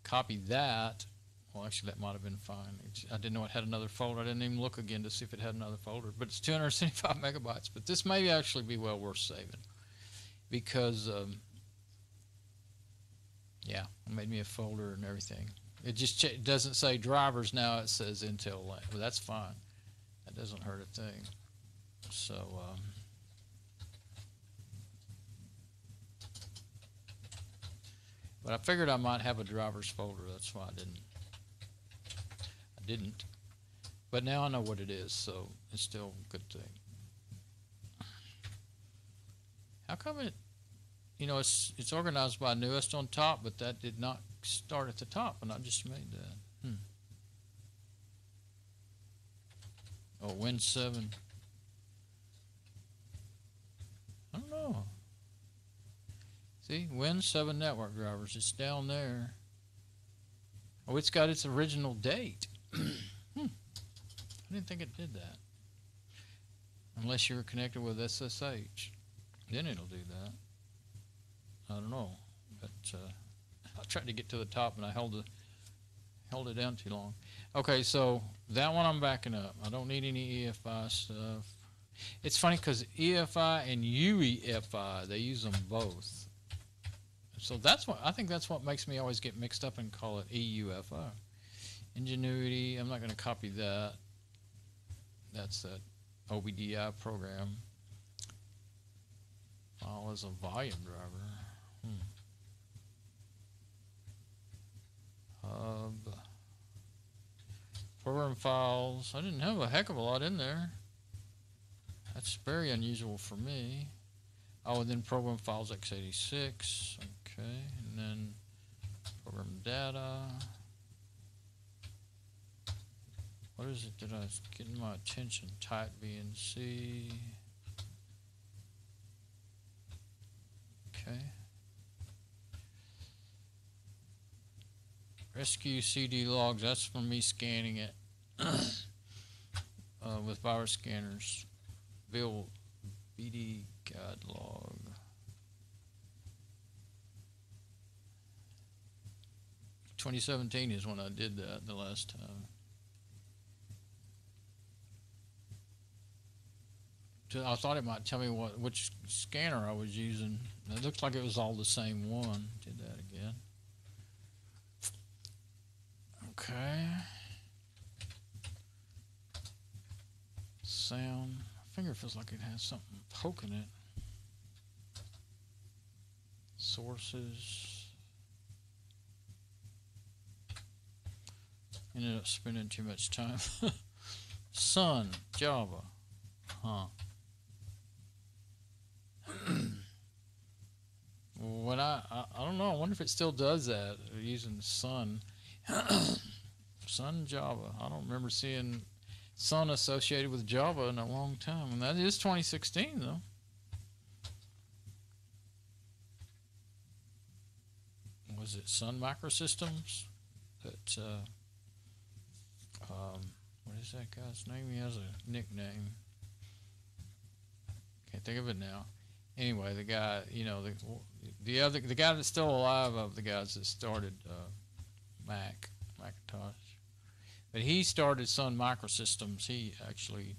copy that. Well, actually, that might have been fine. I didn't know it had another folder. I didn't even look again to see if it had another folder. But it's 275 megabytes. But this may actually be well worth saving because, yeah, it made me a folder and everything. It just doesn't say drivers now. It says Intel Link. Well, that's fine. That doesn't hurt a thing. So, but I figured I might have a drivers folder. That's why I didn't. But now I know what it is, so it's still a good thing. How come it, it's organized by newest on top, but that did not start at the top, and I just made that. Oh, Win 7. I don't know. See, Win 7 network drivers. It's down there. Oh, it's got its original date. I didn't think it did that. Unless you're connected with SSH. Then it'll do that. I don't know. But I tried to get to the top and I held it down too long. Okay, so that one I'm backing up. I don't need any EFI stuff. It's funny because EFI and UEFI, they use them both. So I think that's what makes me always get mixed up and call it EUFI. Ingenuity, I'm not going to copy that. That's that OBDI program. File as a volume driver. Hub. Program files. I didn't have a heck of a lot in there. That's very unusual for me. Oh, and then program files x86. Okay, and then program data. What is it that I was getting my attention? Type VNC. Okay. Rescue CD logs. That's for me scanning it with virus scanners. Bill BD guide log. (2017) is when I did that the last time. I thought it might tell me which scanner I was using. It looks like it was all the same one. Did that again. Okay. Sound. My finger feels like it has something poking it. Sources. Ended up spending too much time. Sun, Java. Huh. When I don't know. I wonder if it still does that using Sun. Sun Java. I don't remember seeing Sun associated with Java in a long time, and that is 2016 though. Was it Sun Microsystems? That what is that guy's name? He has a nickname. Can't think of it now. Anyway, the guy, the guy that's still alive of the guys that started Macintosh, but he started Sun Microsystems. He actually,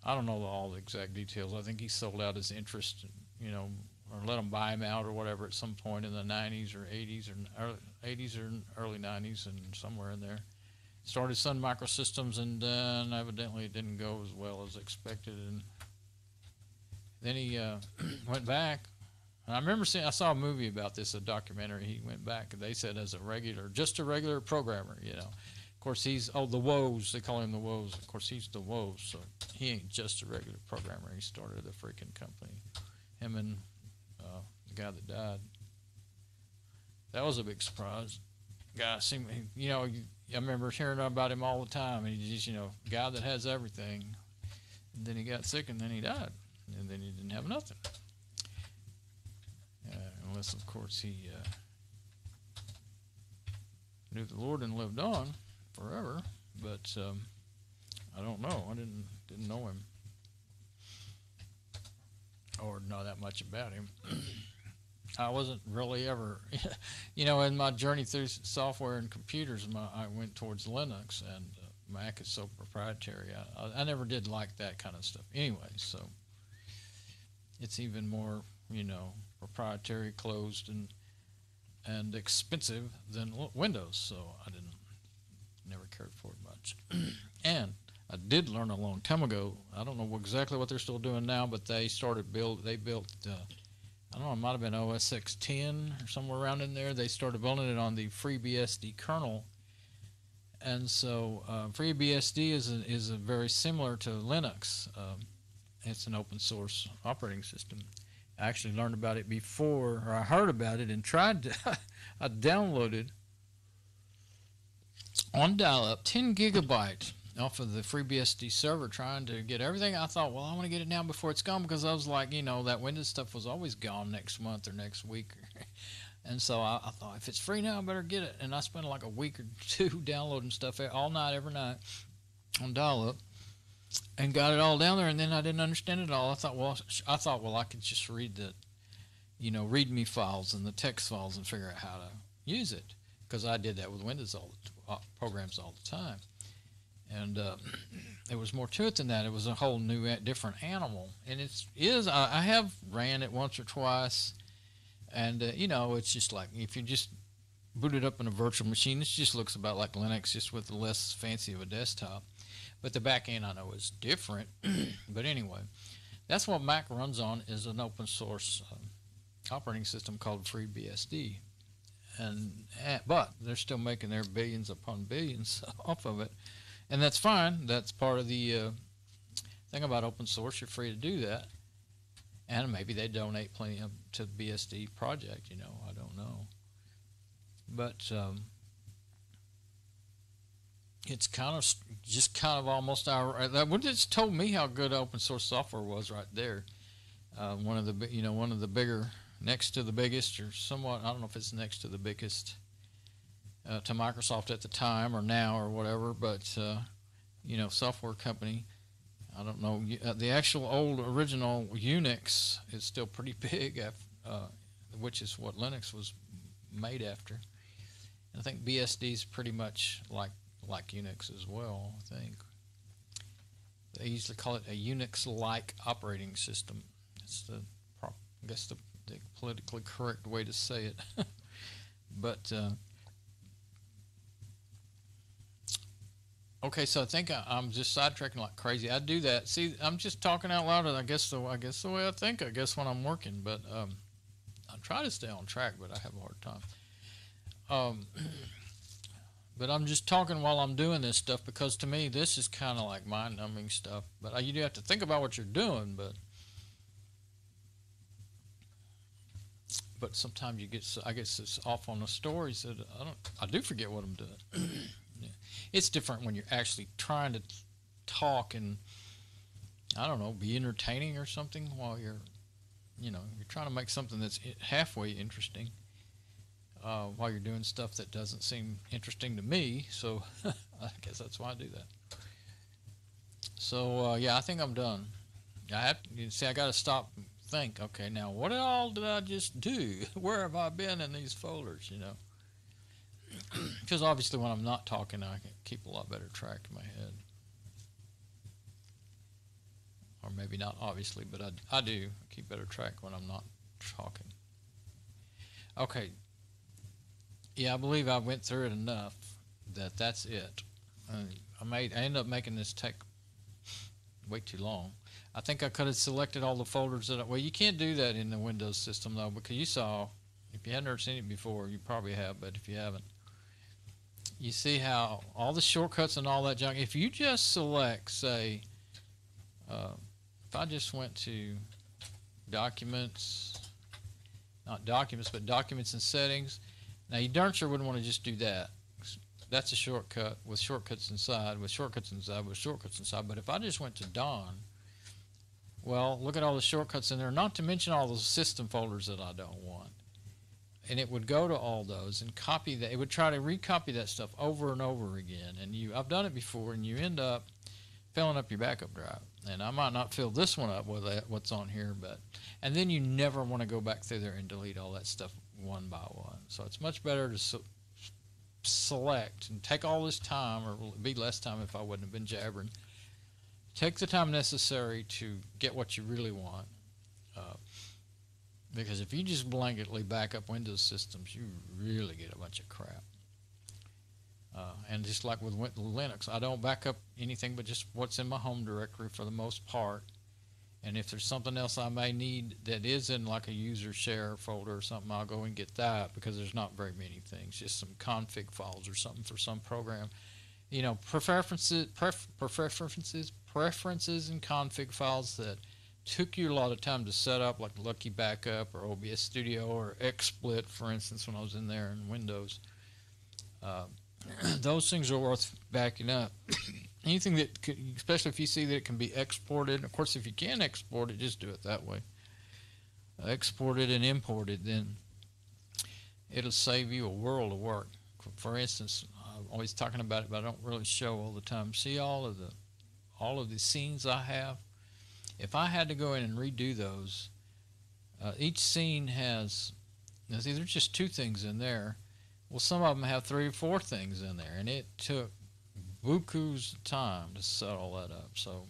I don't know all the exact details. I think he sold out his interest, or let them buy him out or whatever at some point in the 90s or 80s or 80s or early 90s and somewhere in there. Started Sun Microsystems, and then evidently it didn't go as well as expected, and then he went back. And I remember I saw a movie about this, a documentary. He went back, and they said as just a regular programmer, Of course, he's, the woes, they call him the woes. Of course, he's the woes, so he ain't just a regular programmer. He started a freaking company. Him and the guy that died. That was a big surprise. guy seemed, you know, I remember hearing about him all the time. And he's just, you know, guy that has everything. And then he got sick, and then he died, and then he didn't have nothing. Unless, of course, he knew the Lord and lived on forever. But I don't know. I didn't know him or know that much about him. I wasn't really ever, you know, in my journey through software and computers, I went towards Linux, and Mac is so proprietary. I never did like that kind of stuff anyway, so it's even more, you know, proprietary, closed, and expensive than Windows, so I never cared for it much. And I did learn a long time ago, I don't know exactly what they're still doing now, but they built I don't know, it might have been OS X 10 or somewhere around in there. They started building it on the FreeBSD kernel. And so FreeBSD is a very similar to Linux. It's an open source operating system. I actually learned about it before, or I heard about it and tried to, I downloaded on dial-up 10 gigabytes off of the FreeBSD server, trying to get everything. I thought, well, I want to get it now before it's gone, because I was like, you know, that Windows stuff was always gone next month or next week. And so I thought, if it's free now, I better get it. And I spent like a week or two downloading stuff all night, every night on dial-up, and got it all down there. And then I didn't understand it all. I thought, well, I could just read the, you know, README files and the text files and figure out how to use it, because I did that with Windows programs all the time. And there was more to it than that. It was a whole new, different animal. And I have ran it once or twice. And, you know, it's just like, if you just boot it up in a virtual machine, it just looks about like Linux, just with less fancy of a desktop. But the back end, I know, is different. But anyway, that's what Mac runs on, is an open source operating system called FreeBSD. But they're still making their billions upon billions off of it. And that's fine. That's part of the thing about open source. You're free to do that. And maybe they donate plenty to the BSD project, you know. I don't know. But it's kind of almost that just told me how good open source software was right there. One of the bigger, next to the biggest, or somewhat, I don't know if it's next to the biggest to Microsoft at the time or now or whatever, but you know, software company. I don't know. The actual old original Unix is still pretty big, which is what Linux was made after. And I think BSD is pretty much like Unix as well. I think they usually call it a Unix-like operating system. It's I guess the politically correct way to say it. But okay, so I think I'm just sidetracking like crazy. I do that. See, I'm just talking out loud. I guess the way I think. I guess when I'm working, but I try to stay on track, but I have a hard time. But I'm just talking while I'm doing this stuff, because to me this is kind of like mind-numbing stuff. But you do have to think about what you're doing. But sometimes I get so off on the stories that I do forget what I'm doing. It's different when you're actually trying to talk and, I don't know, be entertaining or something while you're trying to make something that's halfway interesting while you're doing stuff that doesn't seem interesting to me. So I guess that's why I do that. So yeah, I think I'm done. I got to stop and think. Okay, now what all did I just do? Where have I been in these folders? You know. Because obviously when I'm not talking, I can keep a lot better track in my head. Or maybe not obviously, but I do keep better track when I'm not talking. Okay. Yeah, I believe I went through it enough that's it. I ended up making this take way too long. I think I could have selected all the folders well, you can't do that in the Windows system though, because you saw, if you hadn't ever seen it before, you probably have, but if you haven't, you see how all the shortcuts and all that junk, if you just select, say, if I just went to Documents, not Documents, but Documents and Settings, Now you darn sure wouldn't want to just do that. That's a shortcut with shortcuts inside, with shortcuts inside, with shortcuts inside. But if I just went to Don, well, look at all the shortcuts in there, not to mention all those system folders that I don't want. And it would go to all those and copy that. It would try to recopy that stuff over and over again. And I've done it before, and you end up filling up your backup drive. And I might not fill this one up with what's on here, and then you never want to go back through there and delete all that stuff one by one. So it's much better to select and take all this time, or it'd be less time if I wouldn't have been jabbering. Take the time necessary to get what you really want. Because if you just blanketly back up Windows systems, you really get a bunch of crap. And just like with Linux, I don't back up anything but just what's in my home directory for the most part. And if there's something else I may need that is in like a user share folder or something, I'll go and get that, because there's not very many things, just some config files or something for some program. You know, preferences and config files that took you a lot of time to set up, like Lucky Backup or OBS Studio or XSplit, for instance, when I was in there in Windows. Those things are worth backing up. Anything that could, especially if you see that it can be exported. Of course, if you can export it, just do it that way. Export it and import it, then it'll save you a world of work. For instance, I'm always talking about it, but I don't really show all the time. See all of the scenes I have? If I had to go in and redo those, each scene has, there's either just 2 things in there. Well, some of them have 3 or 4 things in there, and it took buku's time to set all that up. So,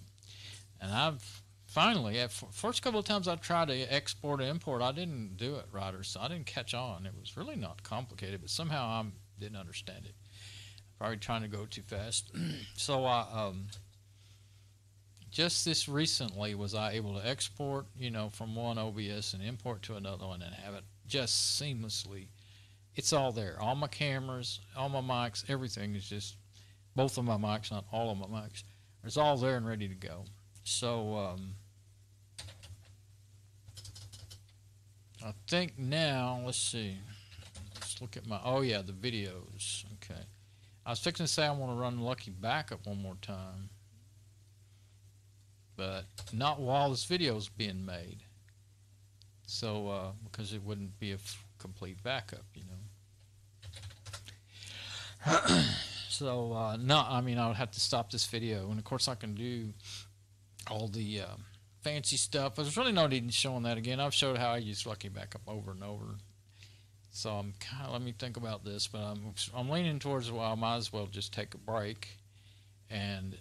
and I've finally, at first couple of times I tried to export and import, I didn't do it right, or so I didn't catch on. It was really not complicated, but somehow I didn't understand it. Probably trying to go too fast. So I just this recently was I able to export, you know, from one OBS and import to another one and have it just seamlessly. It's all there. All my cameras, all my mics, everything is just, both of my mics, not all of my mics. It's all there and ready to go. So I think now, let's see. Let's look at my, oh yeah, the videos. Okay. I was fixing to say I want to run Lucky Backup one more time, but not while this video is being made. So, because it wouldn't be a complete backup, you know. So, no, I mean, I would have to stop this video. And, of course, I can do all the fancy stuff. There's really no need in showing that again. I've showed how I use Lucky Backup over and over. So, I'm kind of, let me think about this. But I'm leaning towards, well, I might as well just take a break. And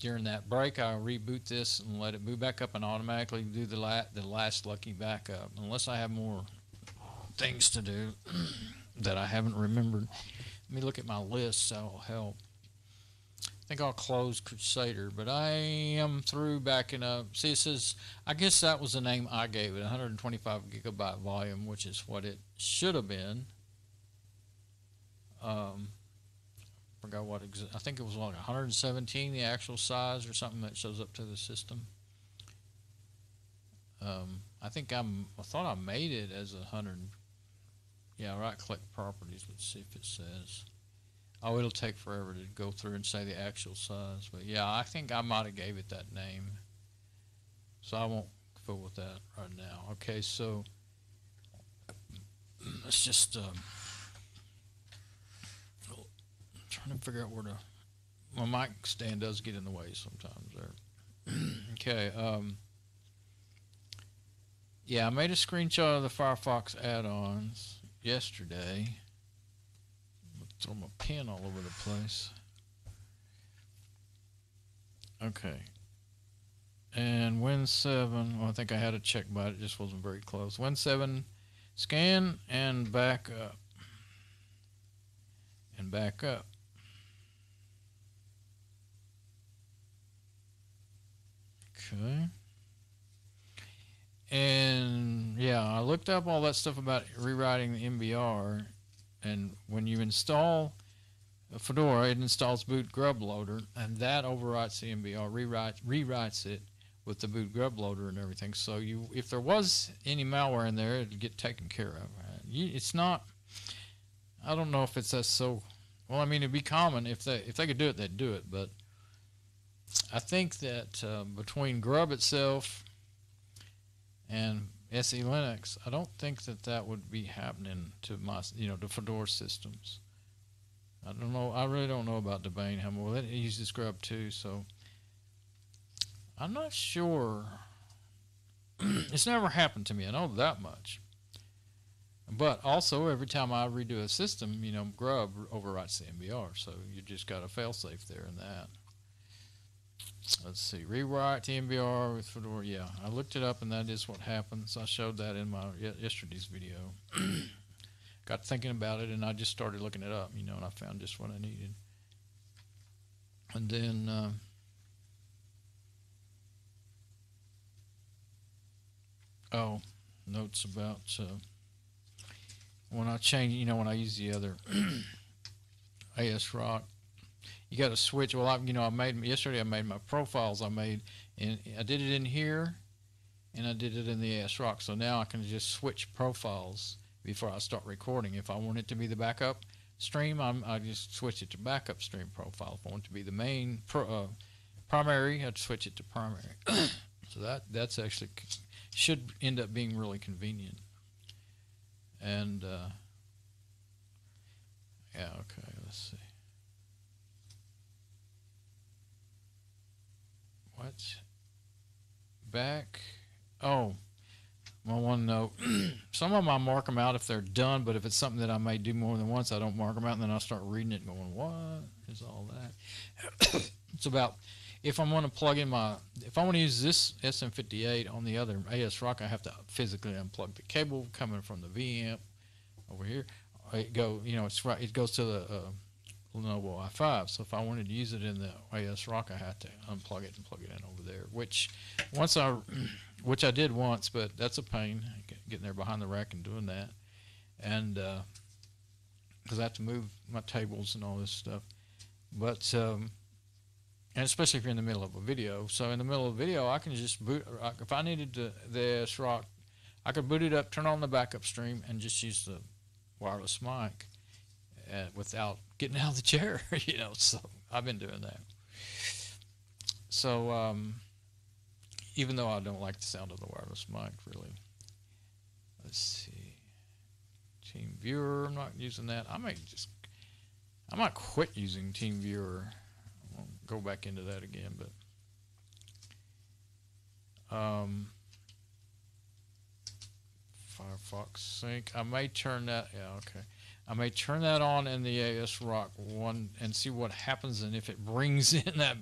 during that break, I'll reboot this and let it boot back up and automatically do the last Lucky Backup. Unless I have more things to do that I haven't remembered. Let me look at my list, so that'll help. I think I'll close Crusader, but I am through backing up. See, it says, I guess that was the name I gave it, 125 gigabyte volume, which is what it should have been. Forgot what I think it was like 117, the actual size or something that shows up to the system. I think I thought I made it as 100. Yeah, right-click properties. Let's see if it says. Oh, it'll take forever to go through and say the actual size. But yeah, I think I might have gave it that name. So I won't fool with that right now. Okay, so let's just trying to figure out where to. My mic stand does get in the way sometimes there. Okay. Yeah, I made a screenshot of the Firefox add-ons yesterday. Throw my pen all over the place. Okay. And Win 7, well, I think I had a check by it, just wasn't very close. Win 7, scan and back up. And back up. Okay. And yeah, I looked up all that stuff about rewriting the MBR, and when you install Fedora, it installs boot grub loader, and that overwrites the MBR, rewrites it with the boot grub loader and everything. So if there was any malware in there, it'd get taken care of. It's not. I don't know if it's so. Well, I mean, it'd be common if they could do it, they'd do it. But I think that between grub itself and SE Linux, I don't think that would be happening to my, the Fedora systems. I don't know. I really don't know about Debian how well it uses grub too. So I'm not sure. It's never happened to me. I know that much. But also, every time I redo a system, grub overwrites the MBR. So you just got a failsafe there in that. Let's see. Rewrite the MBR with Fedora. Yeah, I looked it up, and that is what happens. I showed that in my yesterday's video. Got thinking about it, and I just started looking it up, and I found just what I needed. And then notes about when I change, when I use the other ASRock, you got to switch. Well, yesterday I made my profiles. I did it in here, and I did it in the ASRock. So now I can just switch profiles before I start recording. If I want it to be the backup stream, I just switch it to backup stream profile. If I want it to be the main primary, I'd switch it to primary. So that's actually should end up being really convenient. And yeah, okay, let's see. What? Back. Oh, well, one note. Some of them I mark them out if they're done, but if it's something that I may do more than once, I don't mark them out, and then I'll start reading it and going, what is all that? It's about, if I'm going to plug in if I want to use this SM58 on the other ASRock, I have to physically unplug the cable coming from the VAMP over here. It goes to the Lenovo i5. So if I wanted to use it in the ASRock, I had to unplug it and plug it in over there. Which I did once, but that's a pain getting there behind the rack and doing that. And because I have to move my tables and all this stuff. But and especially if you're in the middle of a video. So in the middle of a video, I can just boot. If I needed the ASRock, I could boot it up, turn on the backup stream, and just use the wireless mic without getting out of the chair. So I've been doing that. So even though I don't like the sound of the wireless mic, really. Let's see. Team Viewer, I'm not using that. I might quit using Team Viewer. I won't go back into that again, but Firefox Sync. I may turn that. Yeah, okay. I may turn that on in the ASRock one and see what happens, and if it brings in that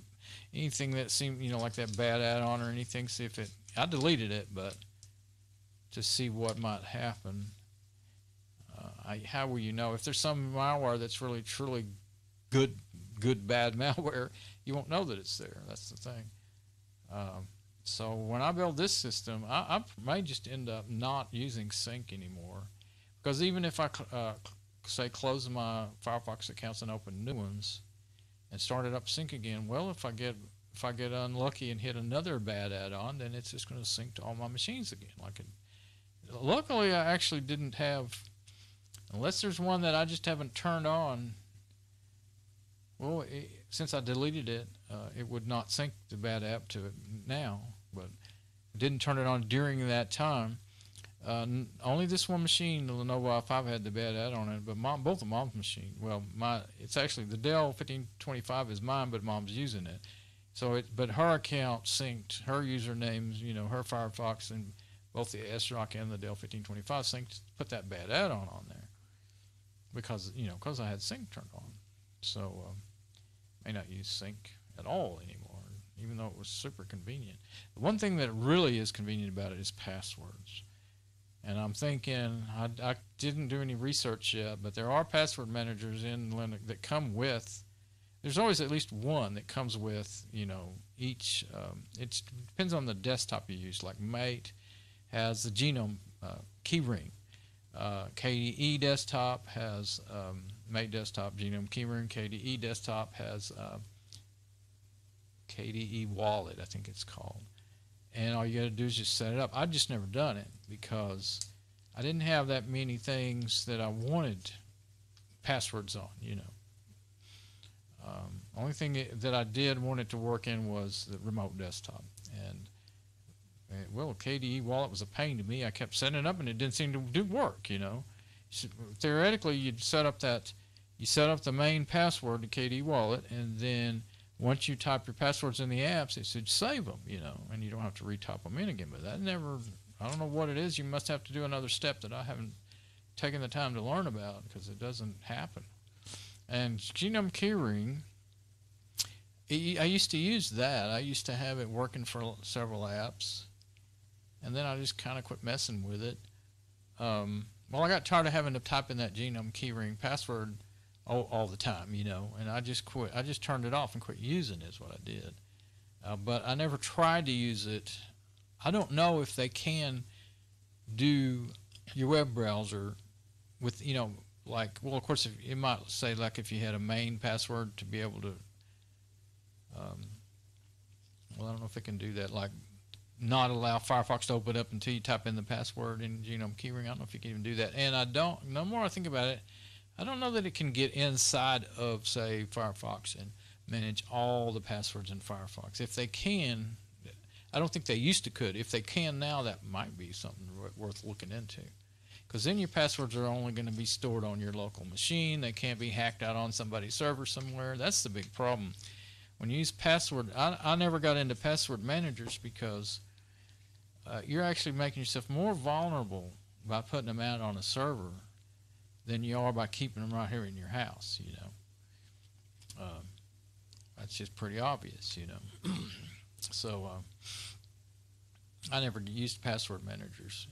anything that seemed, like that bad add-on or anything. See if it. I deleted it, but to see what might happen. How will you know if there's some malware that's really truly good bad malware? You won't know that it's there. That's the thing. So when I build this system, I may just end up not using Sync anymore, because even if I say close my Firefox accounts and open new ones and start it up Sync again, well, if I get unlucky and hit another bad add-on, then it's just going to sync to all my machines again. Luckily, I actually didn't have, unless there's one that I just haven't turned on. Well, since I deleted it, it would not sync the bad app to it now, but I didn't turn it on during that time. Only this one machine, the Lenovo i5, had the bad add-on in it, but both of Mom's machine. Well, it's actually the Dell 1525 is mine, but Mom's using it. So but her account synced, her usernames, her Firefox, and both the ASRock and the Dell 1525 synced, put that bad add-on on there because I had Sync turned on. So may not use Sync at all anymore, even though it was super convenient. The one thing that really is convenient about it is passwords. And I'm thinking, I didn't do any research yet, but there are password managers in Linux that come with, there's always at least one that comes with, each, it depends on the desktop you use. Like Mate has the Genome keyring. KDE Desktop has Mate Desktop Genome keyring. KDE Desktop has KDE Wallet, I think it's called. and all you got to do is just set it up. I've just never done it because I didn't have that many things that I wanted passwords on, you know. Only thing that I did want it to work in was the remote desktop. And well, KDE Wallet was a pain to me. I kept setting it up and it didn't seem to do work, you know. So theoretically, you'd set up the main password to KDE Wallet, and then once you type your passwords in the apps, it should save them, you know, and you don't have to retype them in again. But that never, I don't know what it is. You must have to do another step that I haven't taken the time to learn about because it doesn't happen. And Genome Keyring, I used to use that. I used to have it working for several apps, and then I just kind of quit messing with it. Well, I got tired of having to type in that Genome Keyring password all the time, you know, and I just quit. I just turned it off and quit using it is what I did. But I never tried to use it. I don't know if they can do your web browser with, you know, like, well, of course, if it might say, like, if you had a main password to be able to, well, I don't know if it can do that, like, not allow Firefox to open up until you type in the password in Genome Keyring. I don't know if you can even do that. And no more I think about it, I don't know that it can get inside of, say, Firefox and manage all the passwords in Firefox. If they can, I don't think they used to could. If they can now, that might be something worth looking into. Because then your passwords are only going to be stored on your local machine. They can't be hacked out on somebody's server somewhere. That's the big problem. When you use password, I never got into password managers because you're actually making yourself more vulnerable by putting them out on a server than you are by keeping them right here in your house, you know. That's just pretty obvious, you know. So I never used password managers.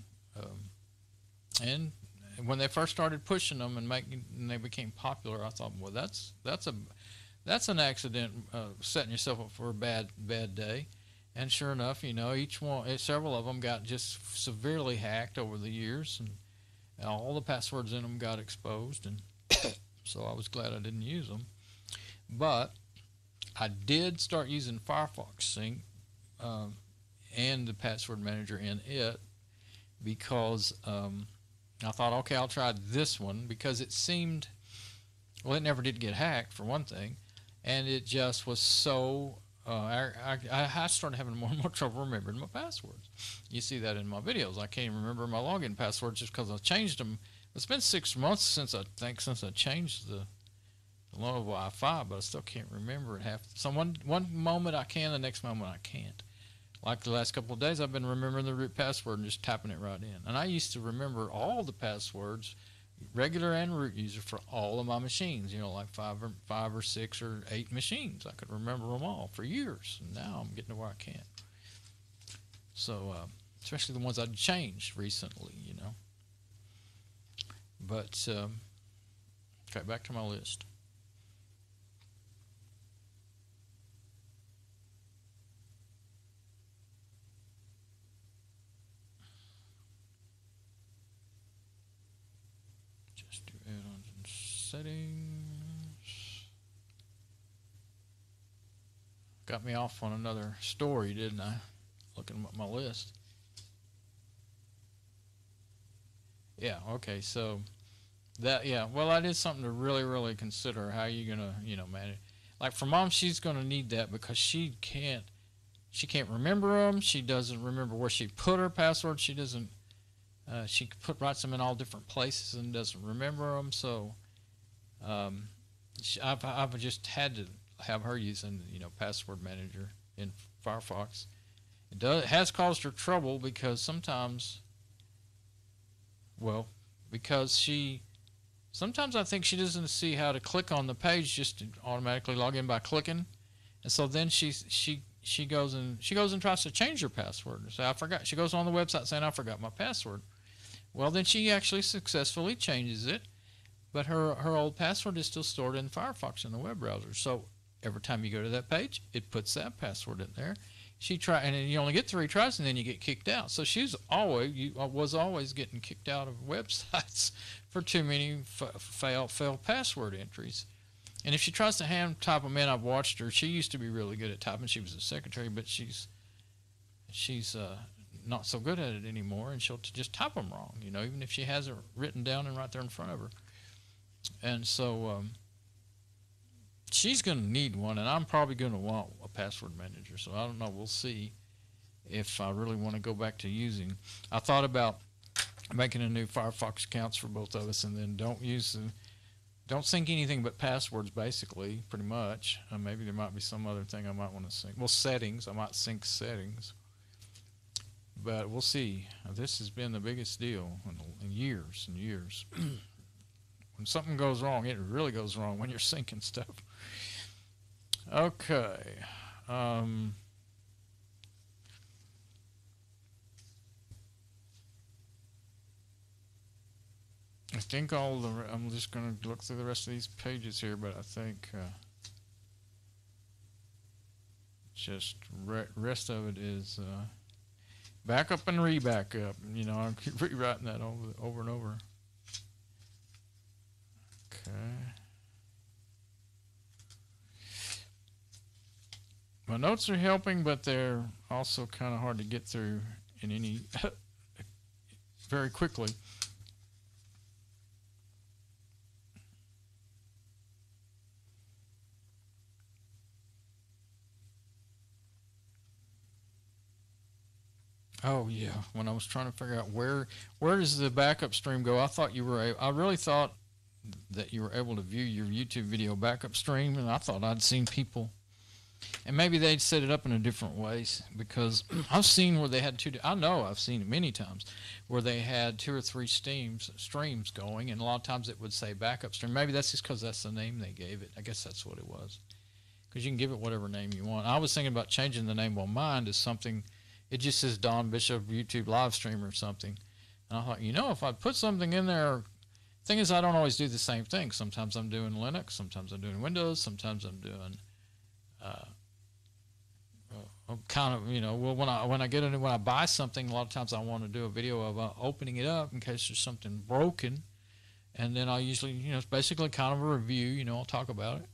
And when they first started pushing them and they became popular, I thought, well, that's an accident, setting yourself up for a bad day. And sure enough, you know, several of them got just severely hacked over the years, and all the passwords in them got exposed, and so I was glad I didn't use them. But I did start using Firefox Sync and the password manager in it because I thought, okay, I'll try this one because it seemed, well, it never did get hacked for one thing, and it just was so, I started having more and more trouble remembering my passwords. You see that in my videos. I can't even remember my login passwords just because I changed them. It's been 6 months since I changed the Lenovo i5, but I still can't remember it half. So one moment I can, the next moment I can't. Like the last couple of days, I've been remembering the root password and just typing it right in. And I used to remember all the passwords, regular and root user, for all of my machines. You know, like five or 6 or 8 machines. I could remember them all for years. And now I'm getting to where I can't. So, especially the ones I'd changed recently, you know. But, okay, back to my list. Settings. Got me off on another story, didn't I? Looking at my list. Yeah, okay, so that, yeah, well, that is something to really consider. How you gonna, you know, manage. Like for Mom, she's gonna need that because she can't remember them. She doesn't remember where she put her password. She doesn't. She writes them in all different places and doesn't remember them. So I've just had to have her using, you know, password manager in Firefox. It has caused her trouble because sometimes, well, because sometimes I think she doesn't see how to click on the page just to automatically log in by clicking, and so then she goes and tries to change her password and say, I forgot. She goes on the website saying, I forgot my password. Well, then she actually successfully changes it, but her old password is still stored in Firefox in the web browser. So every time you go to that page, it puts that password in there. And you only get 3 tries, and then you get kicked out. So she was always getting kicked out of websites for too many failed password entries. And if she tries to type them in, I've watched her. She used to be really good at typing. She was a secretary, but she's she's not so good at it anymore, and she'll just type them wrong, you know, even if she has it written down and right there in front of her. And so she's going to need one, and I'm probably going to want a password manager. So I don't know. We'll see if I really want to go back to using. I thought about making a new Firefox accounts for both of us, and then don't sync anything but passwords, basically, pretty much. Maybe there might be some other thing I might want to sync. Well, settings. I might sync settings. But we'll see. This has been the biggest deal in years and years. When something goes wrong, it really goes wrong when you're syncing stuff. Okay. I think I'm just going to look through the rest of these pages here, but I think just rest of it is backup and re-backup. You know, I keep rewriting that over and over. Okay. My notes are helping, but they're also kind of hard to get through in any very quickly. Oh yeah, when I was trying to figure out where does the backup stream go, I really thought that you were able to view your YouTube video backup stream, and I thought I'd seen people, and maybe they'd set it up in a different ways, because I've seen where they had I've seen it many times where they had 2 or 3 streams going, and a lot of times it would say backup stream. Maybe that's just because that's the name they gave it. I guess that's what it was, because you can give it whatever name you want. I was thinking about changing the name on mine to something. It just says Don Bishop YouTube live stream or something. And I thought, you know, if I put something in there, thing is, I don't always do the same thing. Sometimes I'm doing Linux, sometimes I'm doing Windows, sometimes I'm doing kind of, you know, well, when I buy something, a lot of times I want to do a video of opening it up in case there's something broken, and then I usually, you know, it's basically kind of a review. You know, I'll talk about it,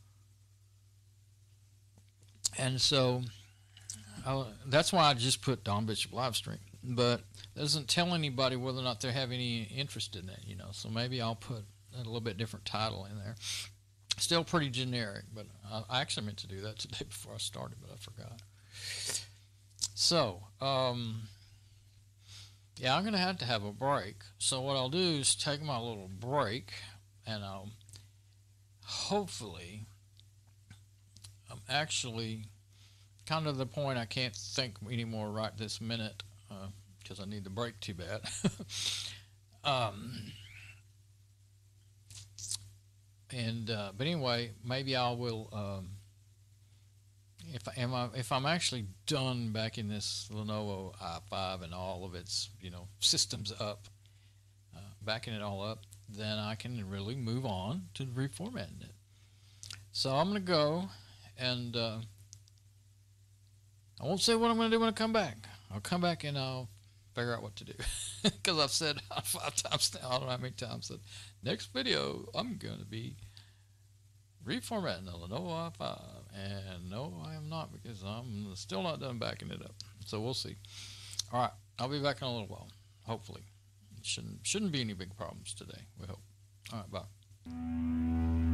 and so. That's why I just put Don Bishop live stream, but it doesn't tell anybody whether or not they have any interest in it, you know. So maybe I'll put a little bit different title in there. Still pretty generic, but I actually meant to do that today before I started, but I forgot. So, yeah, I'm going to have a break. So what I'll do is take my little break, and I'll hopefully, I'm actually kind of the point I can't think anymore right this minute, because I need the break too bad. But anyway, maybe I will, if I'm actually done backing this Lenovo i5 and all of its, you know, systems up, backing it all up, then I can really move on to reformatting it. So I'm going to go, and I won't say what I'm going to do when I come back. I'll come back and I'll figure out what to do. Because I've said 5 times now, I don't know how many times, that next video I'm going to be reformatting the Lenovo i5. And no, I am not, because I'm still not done backing it up. So we'll see. All right, I'll be back in a little while, hopefully. Shouldn't be any big problems today, we hope. All right, bye.